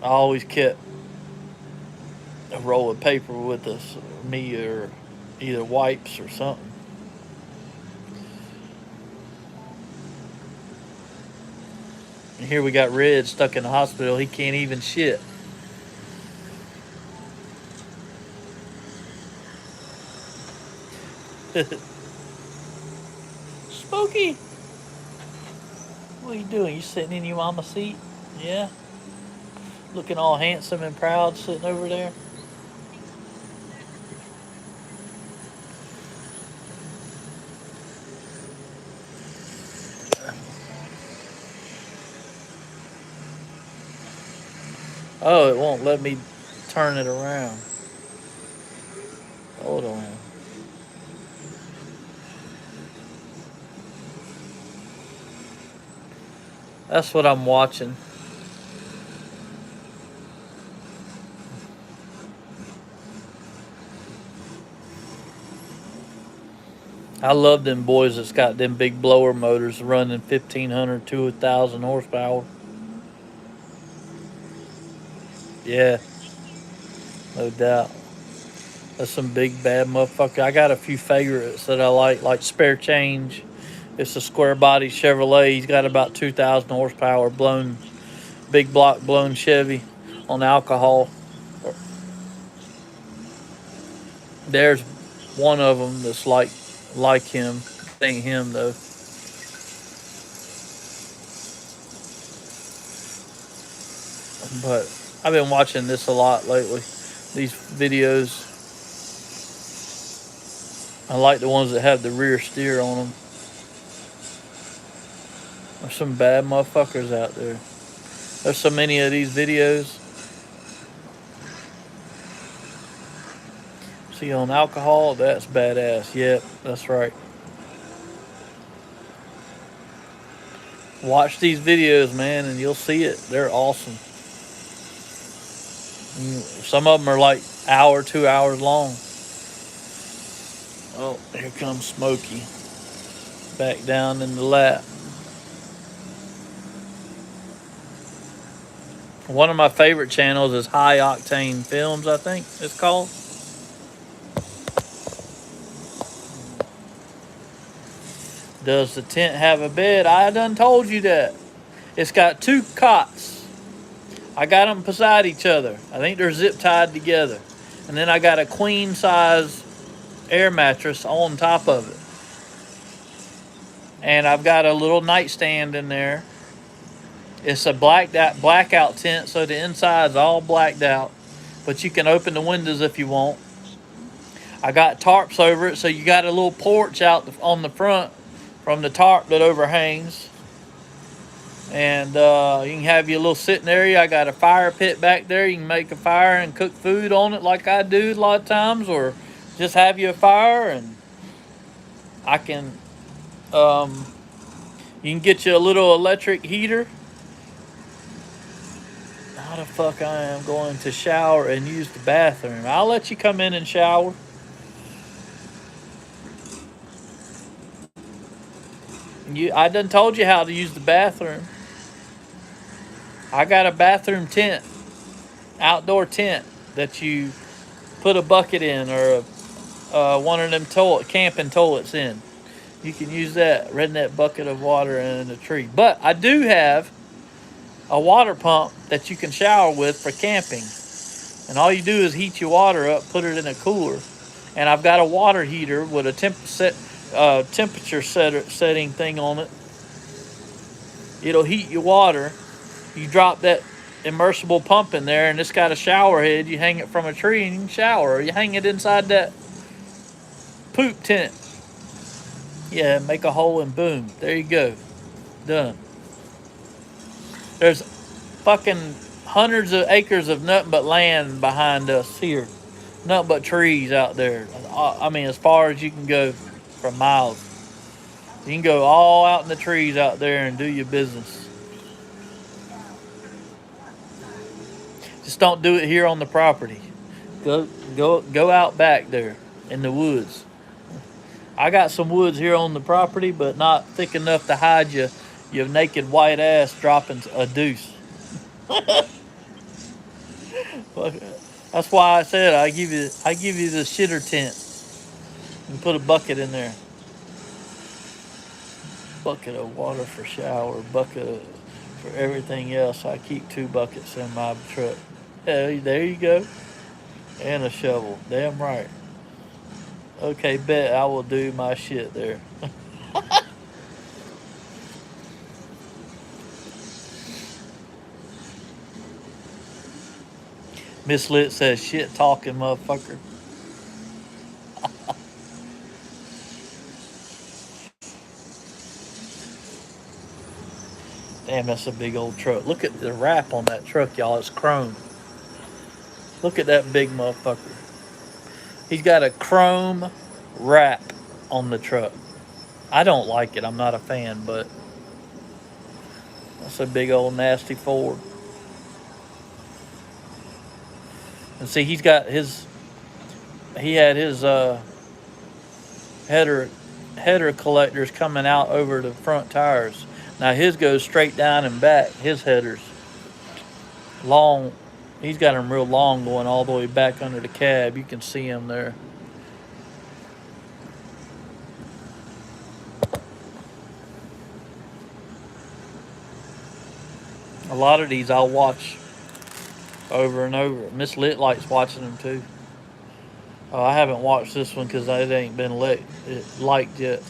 I always kept a roll of paper with us, me, or either wipes or something. And here we got Red stuck in the hospital. He can't even shit. Spooky, what are you doing? You sitting in your mama's seat? Yeah. Looking all handsome and proud sitting over there. Oh, it won't let me turn it around. Hold on. That's what I'm watching. I love them boys that's got them big blower motors running 1,500 to 1,000 horsepower. Yeah, no doubt. That's some big bad motherfucker. I got a few favorites that I like Spare Change. It's a square body Chevrolet. He's got about 2,000 horsepower, blown, big block blown Chevy on alcohol. There's one of them that's like him. It ain't him though. But I've been watching this a lot lately. These videos. I like the ones that have the rear steer on them. There's some bad motherfuckers out there. There's so many of these videos. See, on alcohol, that's badass. Yep, that's right. Watch these videos, man, and you'll see it. They're awesome. Some of them are like hour, 2 hours long. Oh, here comes Smokey. Back down in the lap. One of my favorite channels is High Octane Films, I think it's called. Does the tent have a bed? I done told you that. It's got 2 cots. I got them beside each other. I think they're zip tied together. And then I got a queen size air mattress on top of it. And I've got a little nightstand in there. It's a blackout tent, so the inside's all blacked out. But you can open the windows if you want. I got tarps over it, so you got a little porch out on the front from the tarp that overhangs. And you can have your little sitting area. I got a fire pit back there. You can make a fire and cook food on it like I do a lot of times, or just have you a fire. And I can, you can get you a little electric heater. How the fuck I am going to shower and use the bathroom? I'll let you come in and shower. I done told you how to use the bathroom. I got a bathroom tent, outdoor tent that you put a bucket in, or one of them camping toilets in. You can use that, run that bucket of water in a tree. But I do have a water pump that you can shower with for camping. And all you do is heat your water up, put it in a cooler. And I've got a water heater with a temperature setting thing on it. It'll heat your water. You drop that immersible pump in there, and it's got a shower head. You hang it from a tree and you can shower, or you hang it inside that poop tent. Yeah, make a hole and boom, there you go, done. There's fucking hundreds of acres of nothing but land behind us here, nothing but trees out there. I mean, as far as you can go for miles. You can go all out in the trees out there and do your business. Just don't do it here on the property. Go out back there in the woods. I got some woods here on the property, but not thick enough to hide your naked white ass dropping a deuce. That's why I said I give you the shitter tent and put a bucket in there. Bucket of water for shower, bucket for everything else. I keep 2 buckets in my truck. Hey, there you go. And a shovel. Damn right. Okay, bet I will do my shit there. Miss Lit says shit talking motherfucker. Damn, that's a big old truck. Look at the wrap on that truck, y'all. It's chrome. Look at that big motherfucker. He's got a chrome wrap on the truck. I don't like it. I'm not a fan, but that's a big old nasty Ford. And see, he had his header collectors coming out over the front tires. Now his goes straight down and back. His headers long. He's got them real long, going all the way back under the cab. You can see him there. A lot of these I'll watch over and over. Miss Lit likes watching them too. Oh, I haven't watched this one because it ain't been liked yet.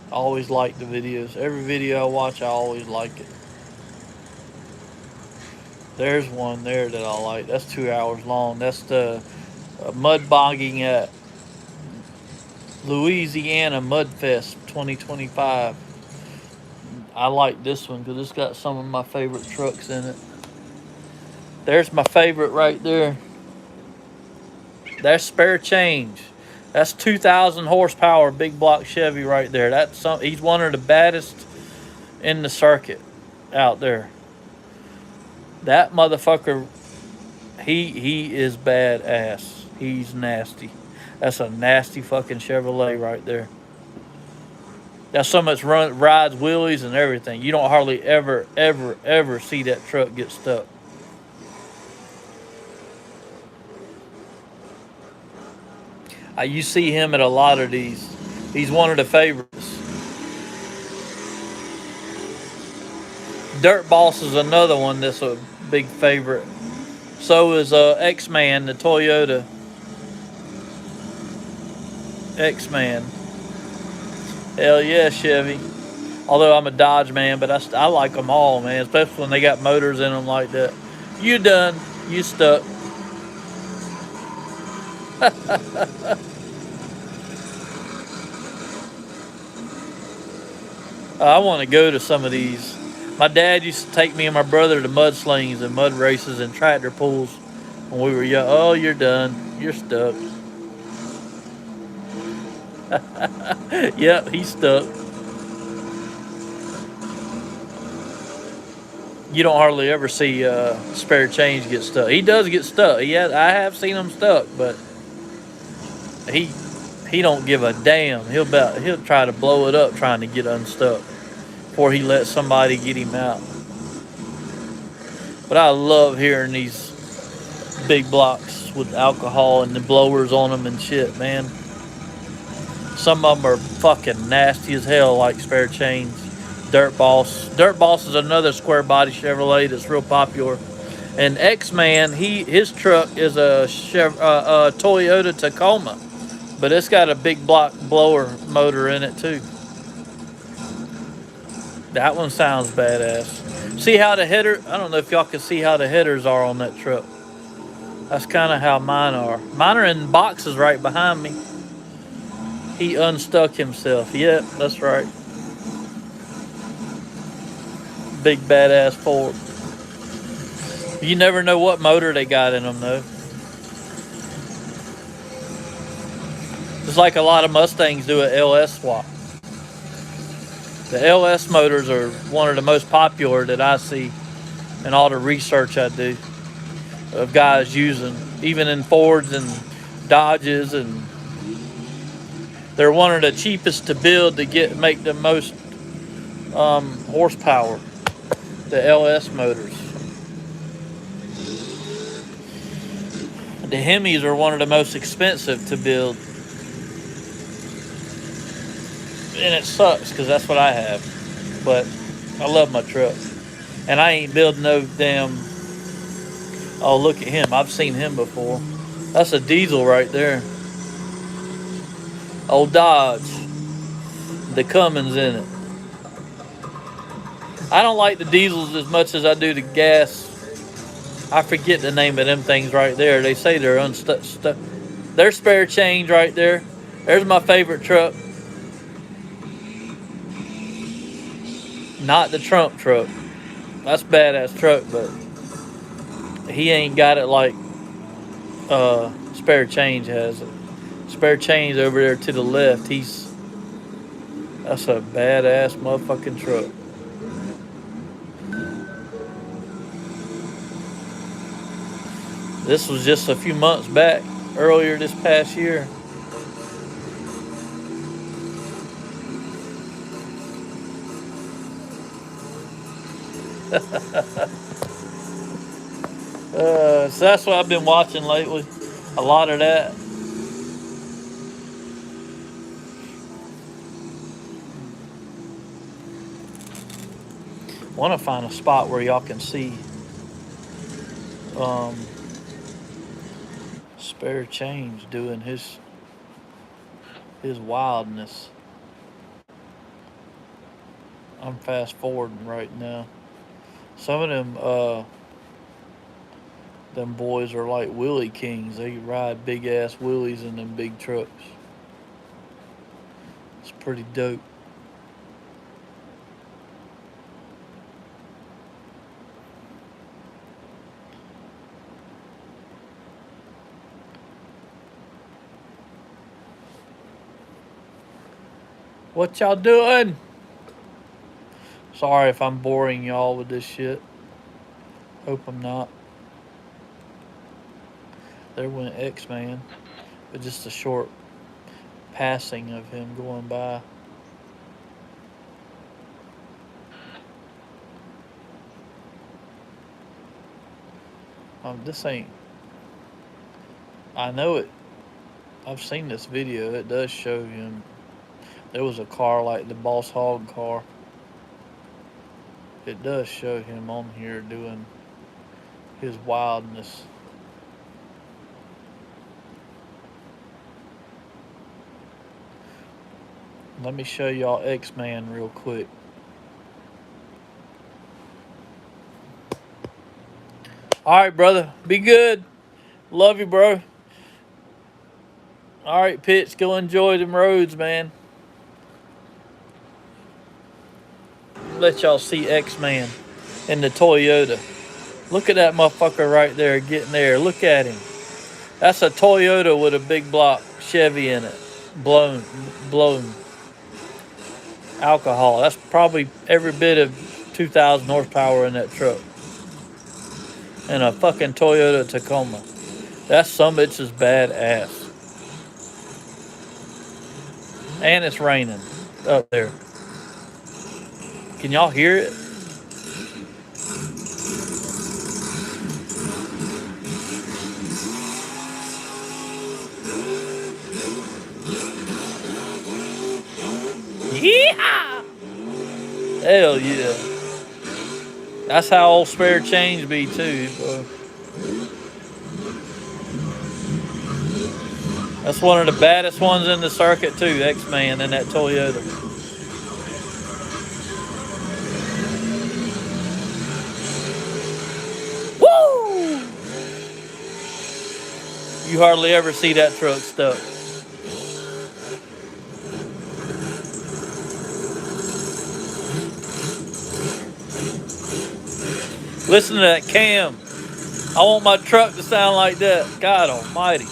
I always like the videos. Every video I watch, I always like it. There's one there that I like. That's 2 hours long. That's the mud bogging at Louisiana Mudfest 2025. I like this one because it's got some of my favorite trucks in it. There's my favorite right there. That's spare change. That's 2,000 horsepower big block Chevy right there. He's one of the baddest in the circuit out there. That motherfucker, he is badass. He's nasty. That's a nasty fucking Chevrolet right there. That's so much rides wheelies and everything. You don't hardly ever see that truck get stuck. You see him at a lot of these. He's one of the favorites. Dirt Boss is another one that's a big favorite. So is X-Man, the Toyota X-Man. Hell yeah, Chevy. Although I'm a Dodge man, but I like them all, man. Especially when they got motors in them like that. You done. You stuck. I want to go to some of these. My dad used to take me and my brother to mudslings and mud races and tractor pulls when we were young. Oh, you're done. You're stuck. Yep, he's stuck. You don't hardly ever see spare change get stuck. He does get stuck. I have seen him stuck, but he don't give a damn. He'll try to blow it up trying to get unstuck before he lets somebody get him out. But I love hearing these big blocks with alcohol and the blowers on them and shit, man. Some of them are fucking nasty as hell, like spare chains. Dirt Boss. Dirt Boss is another square body Chevrolet that's real popular. And X-Man, his truck is a Toyota Tacoma, but it's got a big block blower motor in it too. That one sounds badass. See how the header, I don't know if y'all can see how the headers are on that truck. That's kind of how mine are. Mine are in boxes right behind me. He unstuck himself. Yep, that's right. Big badass Ford. You never know what motor they got in them though. It's like a lot of Mustangs do an LS swap. The LS motors are one of the most popular that I see in all the research I do of guys using, even in Fords and Dodges, and they're one of the cheapest to build to make the most horsepower. The LS motors. The Hemis are one of the most expensive to build. And it sucks because that's what I have. But I love my truck. And I ain't building no damn... Oh, look at him. I've seen him before. That's a diesel right there. Old Dodge. The Cummins in it. I don't like the diesels as much as I do the gas. I forget the name of them things right there. They say they're unstuck. There's spare change right there. There's my favorite truck. Not the Trump truck. That's a badass truck, but he ain't got it like spare change has it. Spare change over there to the left. That's a badass motherfucking truck. This was just a few months back, earlier this past year. So that's what I've been watching lately. A lot of that. Want to find a spot where y'all can see spare change doing his wildness. I'm fast forwarding right now. Some of them boys are like wheelie kings. They ride big ass wheelies in them big trucks. It's pretty dope. What y'all doing? Sorry if I'm boring y'all with this shit. Hope I'm not. There went X-Man. But just a short passing of him going by. This ain't... I know it. I've seen this video. It does show him. There was a car like the Boss Hog car. It does show him on here doing his wildness. Let me show y'all X-Man real quick. Alright, brother. Be good. Love you, bro. Alright, Pitch. Go enjoy them roads, man. Let y'all see X-Man in the Toyota. Look at that motherfucker right there getting there. Look at him. That's a Toyota with a big block Chevy in it. Blown. Alcohol. That's probably every bit of 2,000 horsepower in that truck. And a fucking Toyota Tacoma. That sumbitch is badass. And it's raining up there. Can y'all hear it? Yeehaw! Hell yeah. That's how old spare change be too. That's one of the baddest ones in the circuit too, X-Man in that Toyota. Woo! You hardly ever see that truck stuck. Listen to that cam. I want my truck to sound like that. God almighty.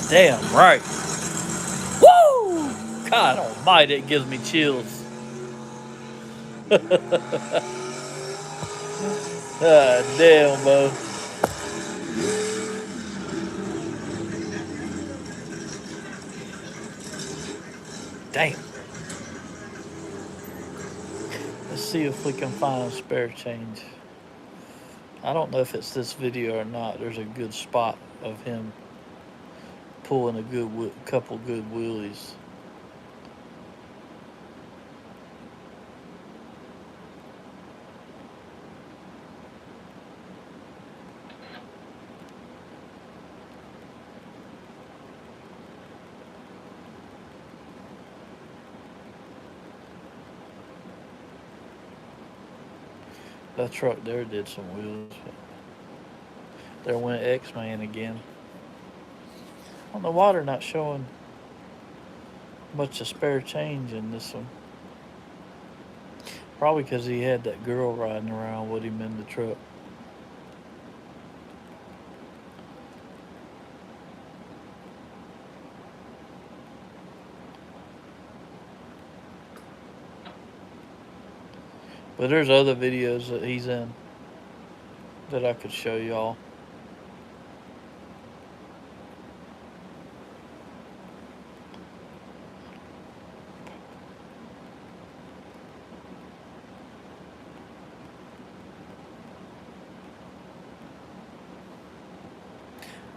Damn right. Woo! God almighty, it gives me chills. Ah, damn, bro. Damn. see if we can find a spare change. I don't know if it's this video or not. There's a good spot of him pulling a couple good wheelies. That truck there did some wheels. There went X-Man again. On the water, not showing much of spare change in this one. Probably because he had that girl riding around with him in the truck. But there's other videos that he's in that I could show y'all.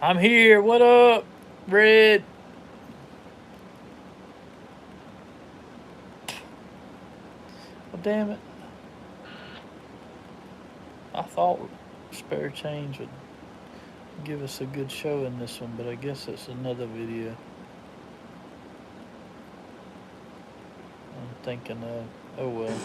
I'm here. What up, Red? Well, damn it. I thought spare change would give us a good show in this one, but I guess it's another video. I'm thinking oh well.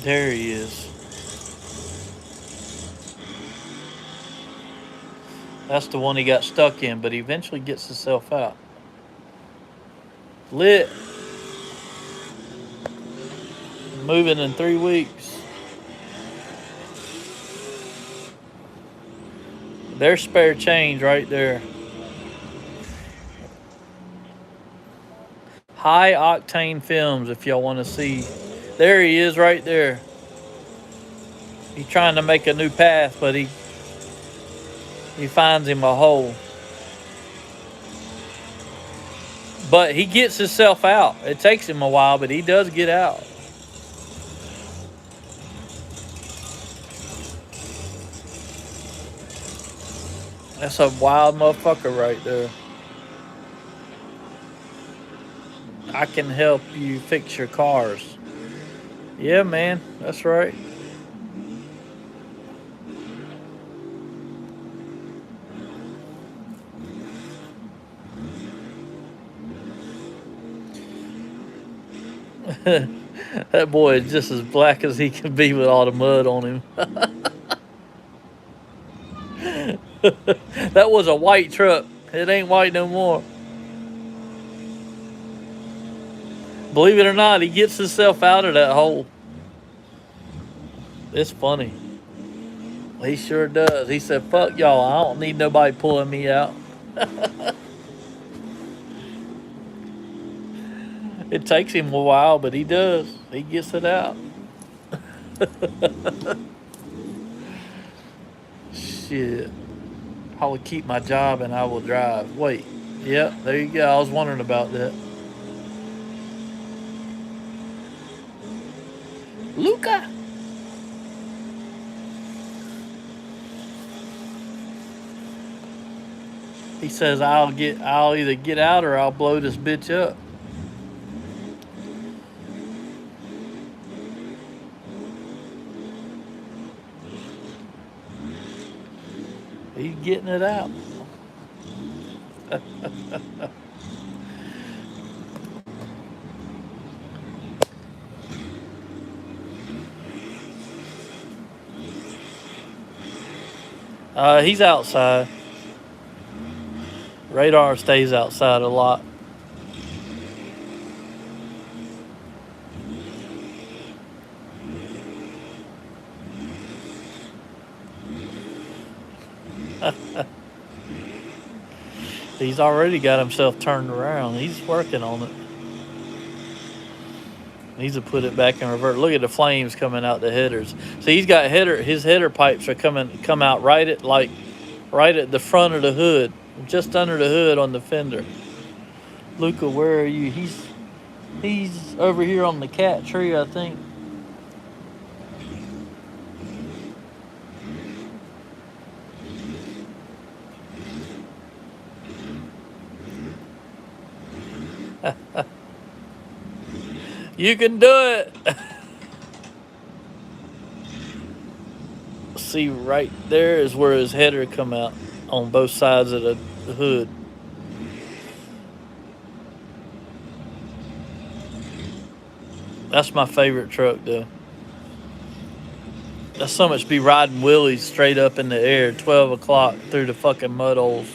There he is. That's the one he got stuck in, but he eventually gets himself out. Lit. Moving in 3 weeks. There's spare change right there. High octane films, if y'all want to see. There he is right there. He's trying to make a new path, but he finds him a hole. But he gets himself out. It takes him a while, but he does get out. That's a wild motherfucker right there. I can help you fix your cars. Yeah, man, that's right. That boy is just as black as he can be with all the mud on him. That was a white truck. It ain't white no more. Believe it or not, he gets himself out of that hole. It's funny. He sure does. He said, fuck y'all, I don't need nobody pulling me out. It takes him a while, but he does. He gets it out. Shit. I will keep my job and I will drive. Wait. Yep, there you go. I was wondering about that. Luca. He says I'll either get out or I'll blow this bitch up. He's getting it out. He's outside. Radar stays outside a lot. He's already got himself turned around. He's working on it. Needs to put it back in reverse. Look at the flames coming out the headers. See, he's got his header pipes are come out right at the front of the hood, just under the hood on the fender. Luca, where are you? He's over here on the cat tree, I think. You can do it. See, right there is where his header come out on both sides of the hood. That's my favorite truck, though. That's so much be riding wheelies straight up in the air, 12 o'clock through the fucking mud holes.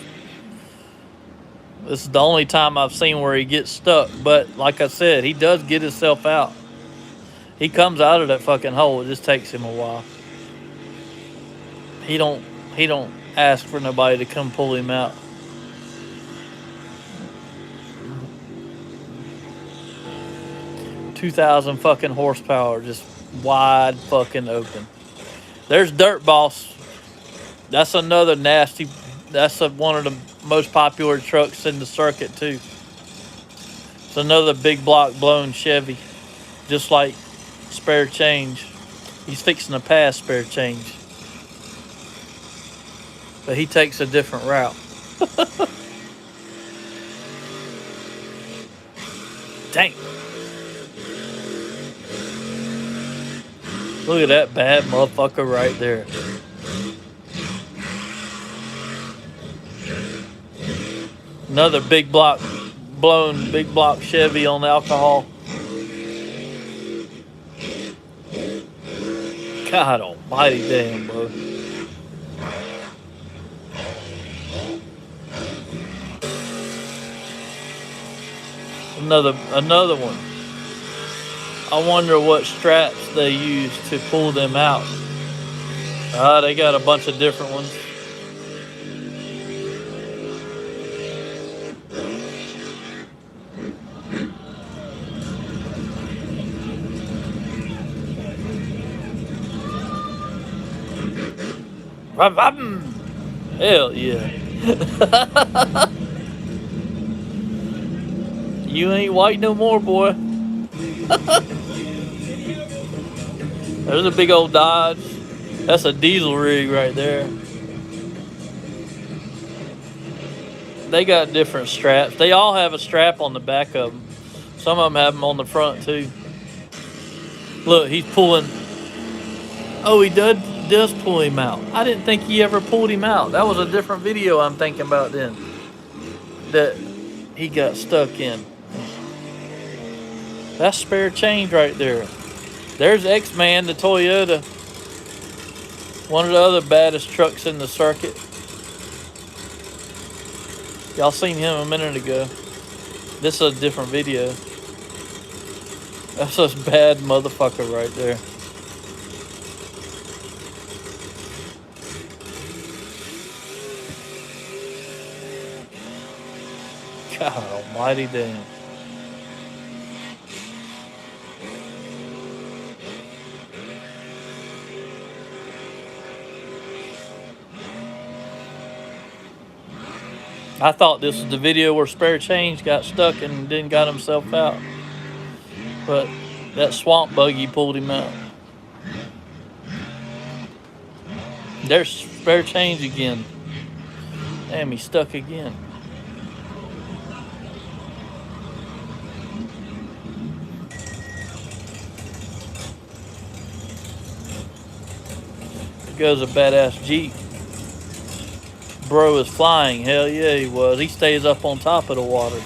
This is the only time I've seen where he gets stuck. But like I said, he does get himself out. He comes out of that fucking hole. It just takes him a while. He don't ask for nobody to come pull him out. $2,000 fucking horsepower, just wide fucking open. There's Dirt Boss. That's another nasty. That's one of the most popular trucks in the circuit too. It's another big block blown Chevy, just like Spare Change. He's fixing to pass Spare Change, but he takes a different route. Dang. Look at that bad motherfucker right there. Another big block Chevy on alcohol. God almighty damn, bro. Another one. I wonder what straps they use to pull them out. They got a bunch of different ones. Hell yeah. You ain't white no more, boy. There's a big old Dodge. That's a diesel rig right there. They got different straps. They all have a strap on the back of them. Some of them have them on the front too. Look, he's pulling. Oh, he does pull him out. I didn't think he ever pulled him out. That was a different video I'm thinking about then, that he got stuck in. That's Spare Change right there. There's X-Man, the Toyota. One of the other baddest trucks in the circuit. Y'all seen him a minute ago. This is a different video. That's a bad motherfucker right there. God almighty damn. I thought this was the video where Spare Change got stuck and then got himself out. But that swamp buggy pulled him out. There's Spare Change again. Damn, he's stuck again. There goes a badass Jeep. Bro is flying. Hell yeah, he was. He stays up on top of the water.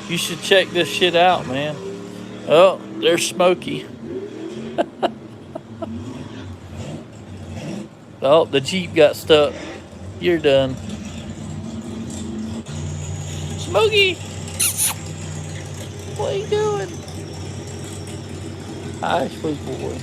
You should check this shit out, man. Oh, there's Smokey. Oh, the Jeep got stuck. You're done. Smokey! What are you doing? Hi, sweet boy.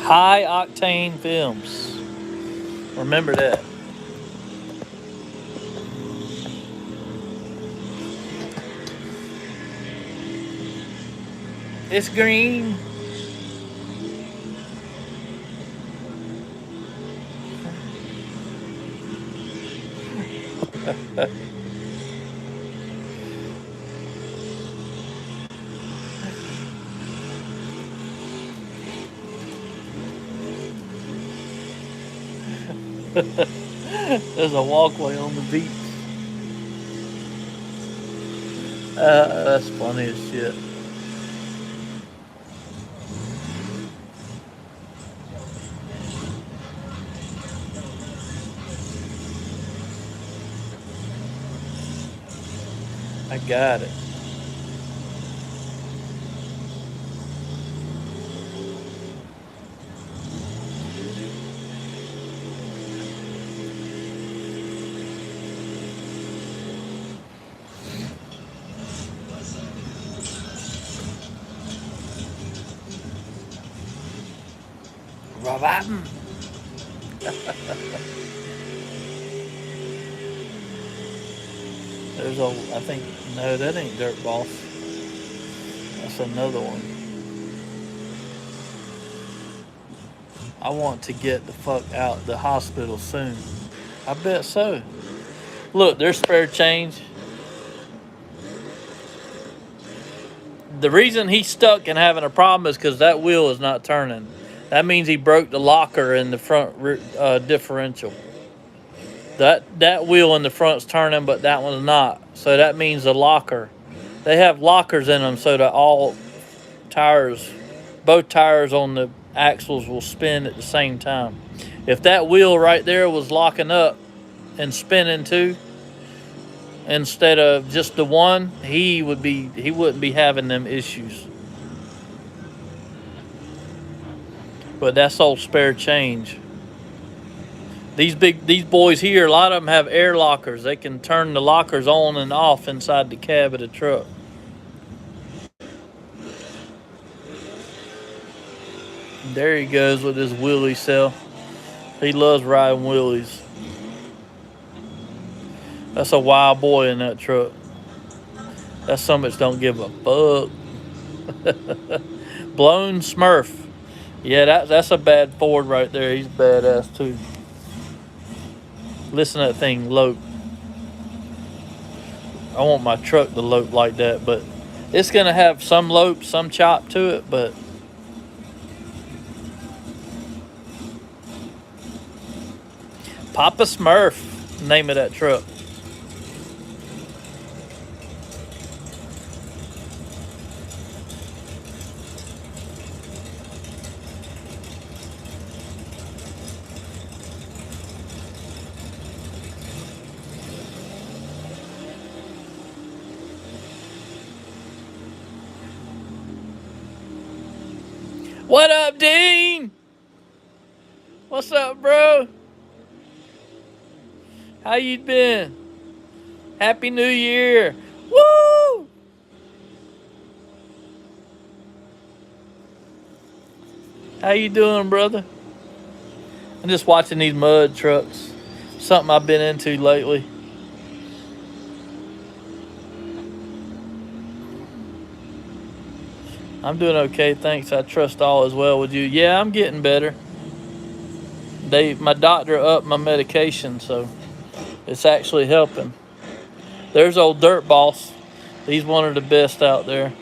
High octane films. Remember that. It's green. There's a walkway on the beach. That's funny as shit. I got it. Rotten. There's a, I think, no, that ain't Dirt Boss. That's another one. I want to get the fuck out the hospital soon. I bet so. Look, there's spare change. The reason he's stuck and having a problem is because that wheel is not turning. That means he broke the locker in the front differential. That wheel in the front's turning, but that one's not. So that means the locker. They have lockers in them so that all tires, both tires on the axles will spin at the same time. If that wheel right there was locking up and spinning too, instead of just the one, he wouldn't be having them issues. But that's all spare change. These boys here, a lot of them have air lockers. They can turn the lockers on and off inside the cab of the truck. There he goes with his wheelie cell. He loves riding wheelies. That's a wild boy in that truck. That's somebody that don't give a fuck. Blown Smurf. Yeah, that's a bad Ford right there. He's badass too. Listen to that thing lope. I want my truck to lope like that, but it's gonna have some lope, some chop to it, but Papa Smurf, name of that truck. What up, Dean? What's up, bro? How you been? Happy New Year. Woo! How you doing, brother? I'm just watching these mud trucks. Something I've been into lately. I'm doing okay, thanks. I trust all is well with you. Yeah, I'm getting better. My doctor upped my medication, so it's actually helping. There's old Dirt Boss. He's one of the best out there.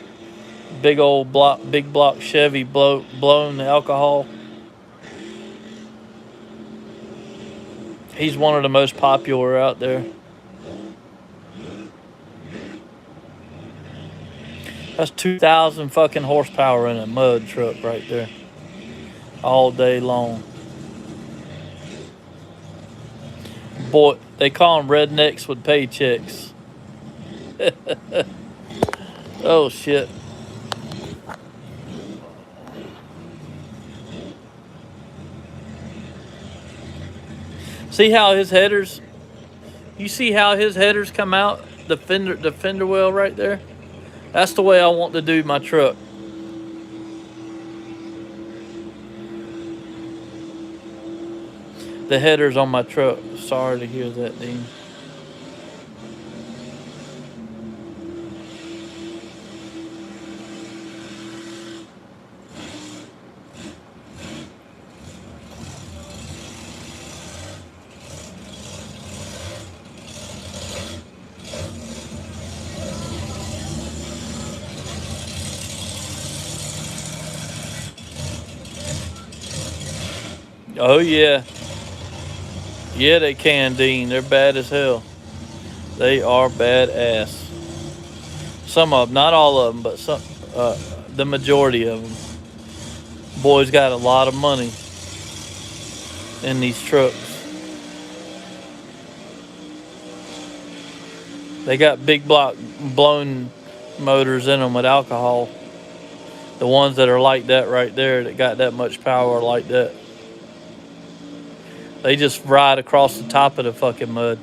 Big block Chevy blown the alcohol. He's one of the most popular out there. That's 2,000 fucking horsepower in a mud truck right there. All day long. Boy, they call them rednecks with paychecks. Oh, shit. See how his headers... You see how his headers come out? The fender well right there? That's the way I want to do my truck. The header's on my truck. Sorry to hear that, Dean. Oh, yeah. Yeah, they can, Dean. They're bad as hell. They are badass. Some of them, not all of them, but some, the majority of them. Boys got a lot of money in these trucks. They got big block blown motors in them with alcohol. The ones that are like that right there, that got that much power like that. They just ride across the top of the fucking mud.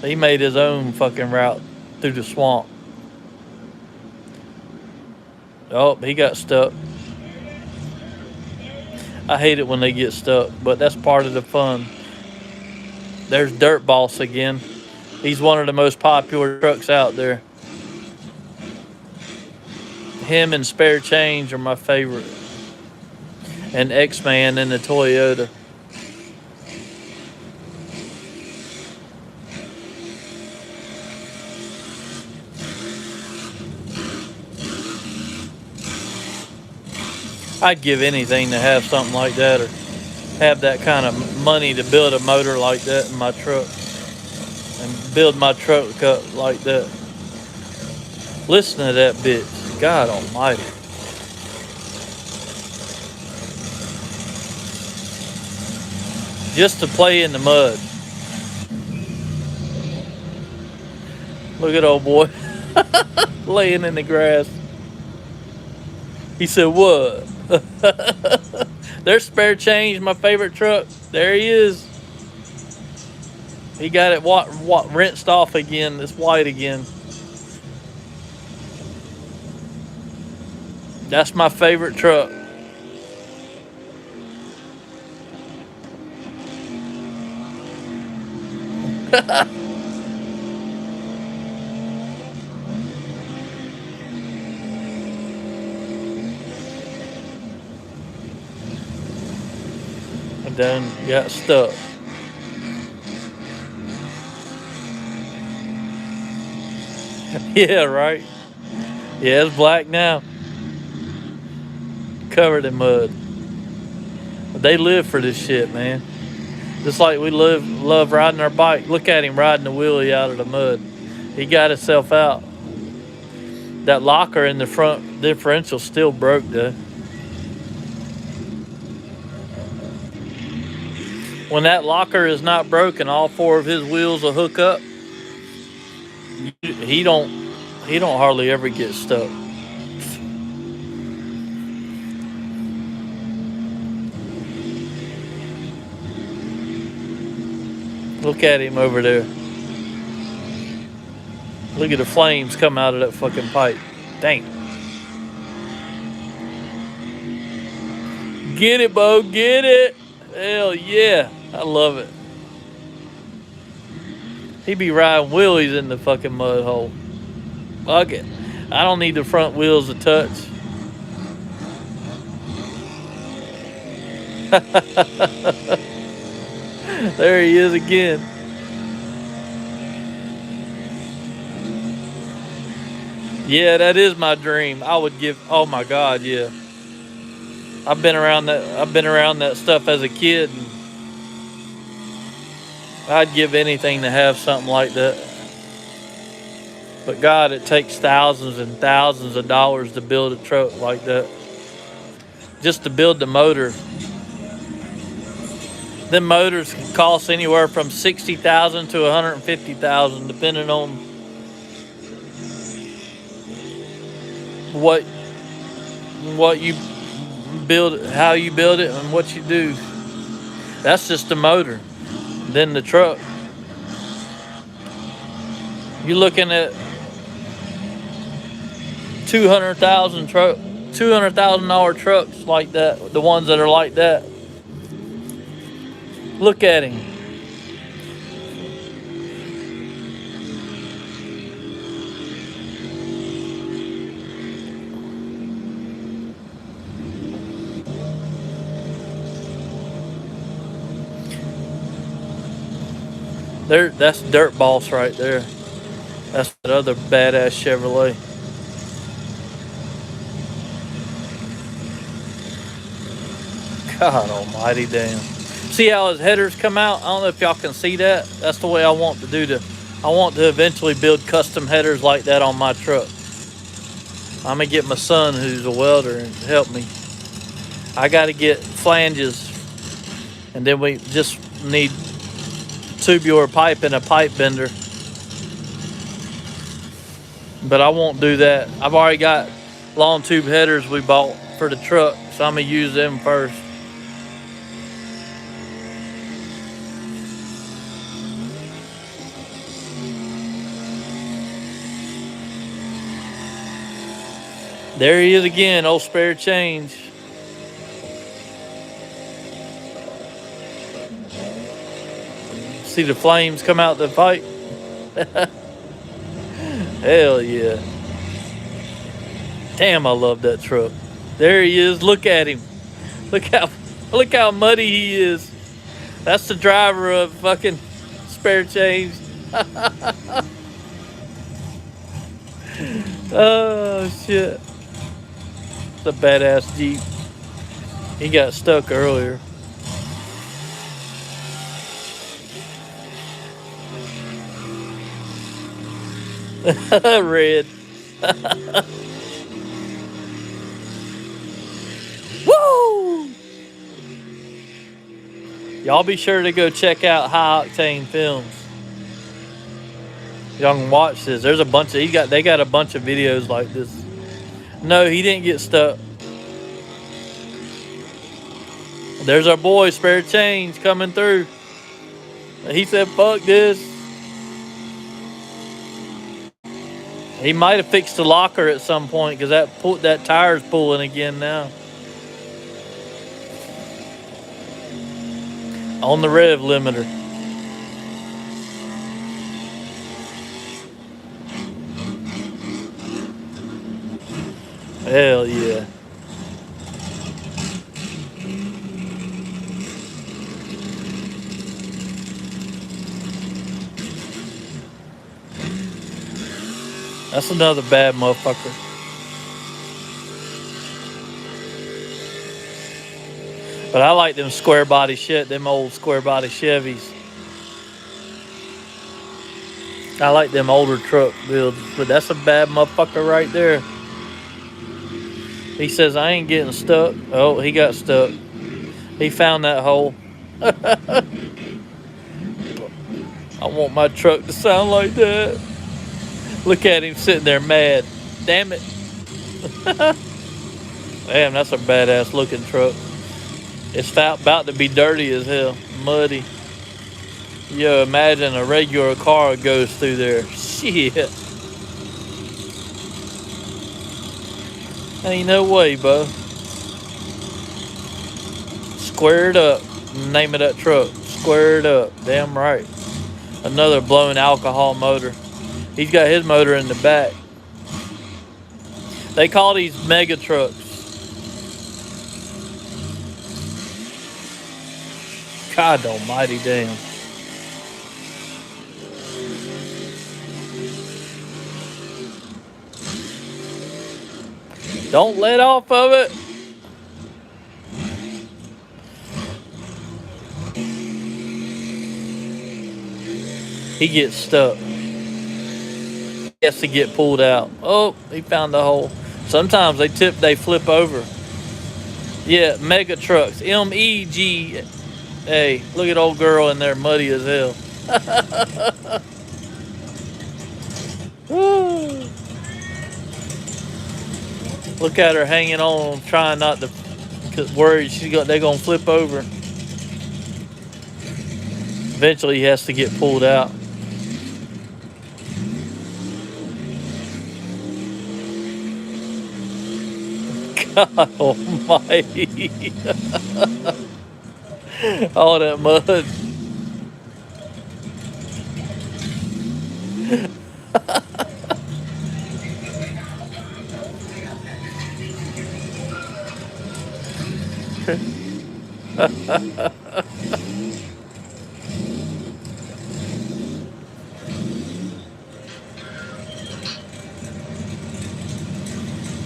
He made his own fucking route through the swamp. Oh, he got stuck. I hate it when they get stuck, but that's part of the fun. There's Dirt Boss again. He's one of the most popular trucks out there. Him and Spare Change are my favorite. And X-Man in the Toyota. I'd give anything to have something like that, or have that kind of money to build a motor like that in my truck. And build my truck up like that. Listen to that bitch. God almighty. Just to play in the mud. Look at old boy. Laying in the grass. He said, what? There's Spare Change, my favorite truck. There he is. He got it rinsed off again. It's white again. That's my favorite truck. And then got stuck. Yeah, right. Yeah, it's black now. Covered in mud. But they live for this shit, man. Just like we love riding our bike. Look at him riding the wheelie out of the mud. He got himself out. That locker in the front differential still broke, though. When that locker is not broken, all four of his wheels will hook up. He don't hardly ever get stuck. Look at him over there. Look at the flames come out of that fucking pipe. Dang. Get it, Bo, get it. Hell yeah. I love it. He be riding wheelies in the fucking mud hole. Fuck it. I don't need the front wheels to touch. There he is again. Yeah, that is my dream. I would give. Oh my God, yeah. I've been around that stuff as a kid. And I'd give anything to have something like that. But God, it takes thousands and thousands of dollars to build a truck like that. Just to build the motor. Them motors can cost anywhere from $60,000 to $150,000, depending on what you build, how you build it, and what you do. That's just the motor. Then the truck. You're looking at $200,000 $200,000 trucks like that, the ones that are like that. Look at him. That's Dirt Boss right there. That's that other badass Chevrolet. God almighty damn. See how his headers come out? I don't know if y'all can see that. That's the way I want to do I want to eventually build custom headers like that on my truck. I'm going to get my son, who's a welder, and help me. I got to get flanges, and then we just need tubular pipe and a pipe bender. But I won't do that. I've already got long tube headers we bought for the truck, so I'm going to use them first. There he is again, old spare change. See the flames come out the pipe? Hell yeah. Damn, I love that truck. There he is. Look at him. Look how muddy he is. That's the driver of fucking spare change. Oh shit. It's a badass Jeep. He got stuck earlier. Red. Woo! Y'all be sure to go check out High Octane Films. Y'all can watch this. There's a bunch of they got a bunch of videos like this. No, he didn't get stuck. There's our boy Spare Change coming through. He said, "Fuck this." He might have fixed the locker at some point because that tire's pulling again now. On the rev limiter. Hell yeah. That's another bad motherfucker. But I like them square body shit, them old square body Chevys. I like them older truck builds, but that's a bad motherfucker right there. He says, I ain't getting stuck. Oh, he got stuck. He found that hole. I want my truck to sound like that. Look at him sitting there mad. Damn it. Damn, that's a badass looking truck. It's about to be dirty as hell. Muddy. Yo, imagine a regular car goes through there. Shit. Ain't no way, bro. Squared up. Name of that truck. Squared up. Damn right. Another blown alcohol motor. He's got his motor in the back. They call these mega trucks. God almighty damn. Don't let off of it. He gets stuck. He has to get pulled out. Oh, he found the hole. Sometimes they flip over. Yeah, mega trucks. MEGA. Look at old girl in there, muddy as hell. Look at her hanging on, trying not to, cause worried they're gonna flip over. Eventually, he has to get pulled out. God almighty. All that mud.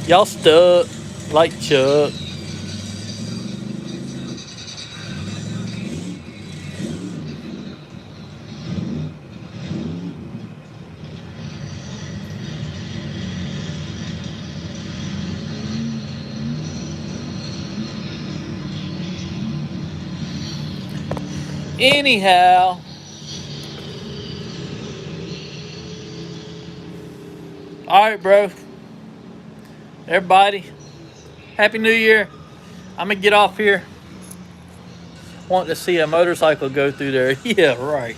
Y'all stuck like Chuck. Anyhow, all right, bro. Everybody, Happy New Year. I'm gonna get off here. Want to see a motorcycle go through there. Yeah, right.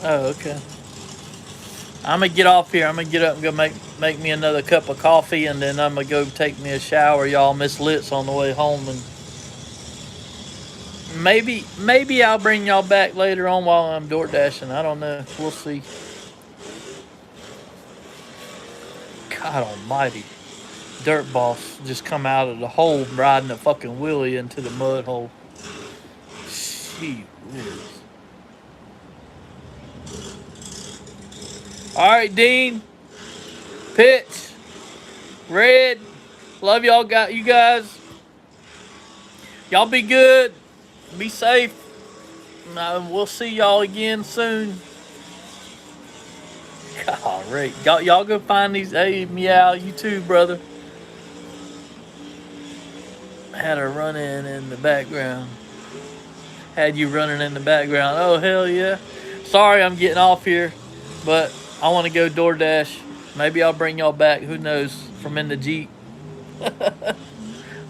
Oh, okay. I'm gonna get off here. I'm gonna get up and go make me another cup of coffee, and then I'm gonna go take me a shower. Y'all miss Litz on the way home, and maybe I'll bring y'all back later on while I'm door dashing. I don't know. We'll see. God Almighty, dirt boss just come out of the hole riding a fucking wheelie into the mud hole. Gee whiz. All right, Dean, Pitch, Red, love y'all. Got you guys. Y'all be good. Be safe. We'll see y'all again soon. God, Rick. Y'all go find these. Hey, meow, you too, brother. Had her running in the background. Had you running in the background. Oh, hell yeah. Sorry I'm getting off here, but I want to go DoorDash. Maybe I'll bring y'all back. Who knows? From in the Jeep.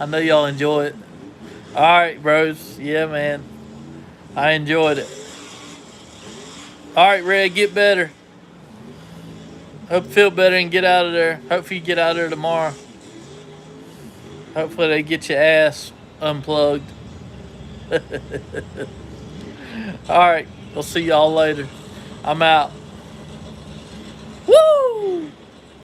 I know y'all enjoy it. All right, bros. Yeah, man. I enjoyed it. All right, Red, get better. Hope you feel better and get out of there. Hopefully you get out of there tomorrow. Hopefully they get your ass unplugged. All right. We'll see y'all later. I'm out.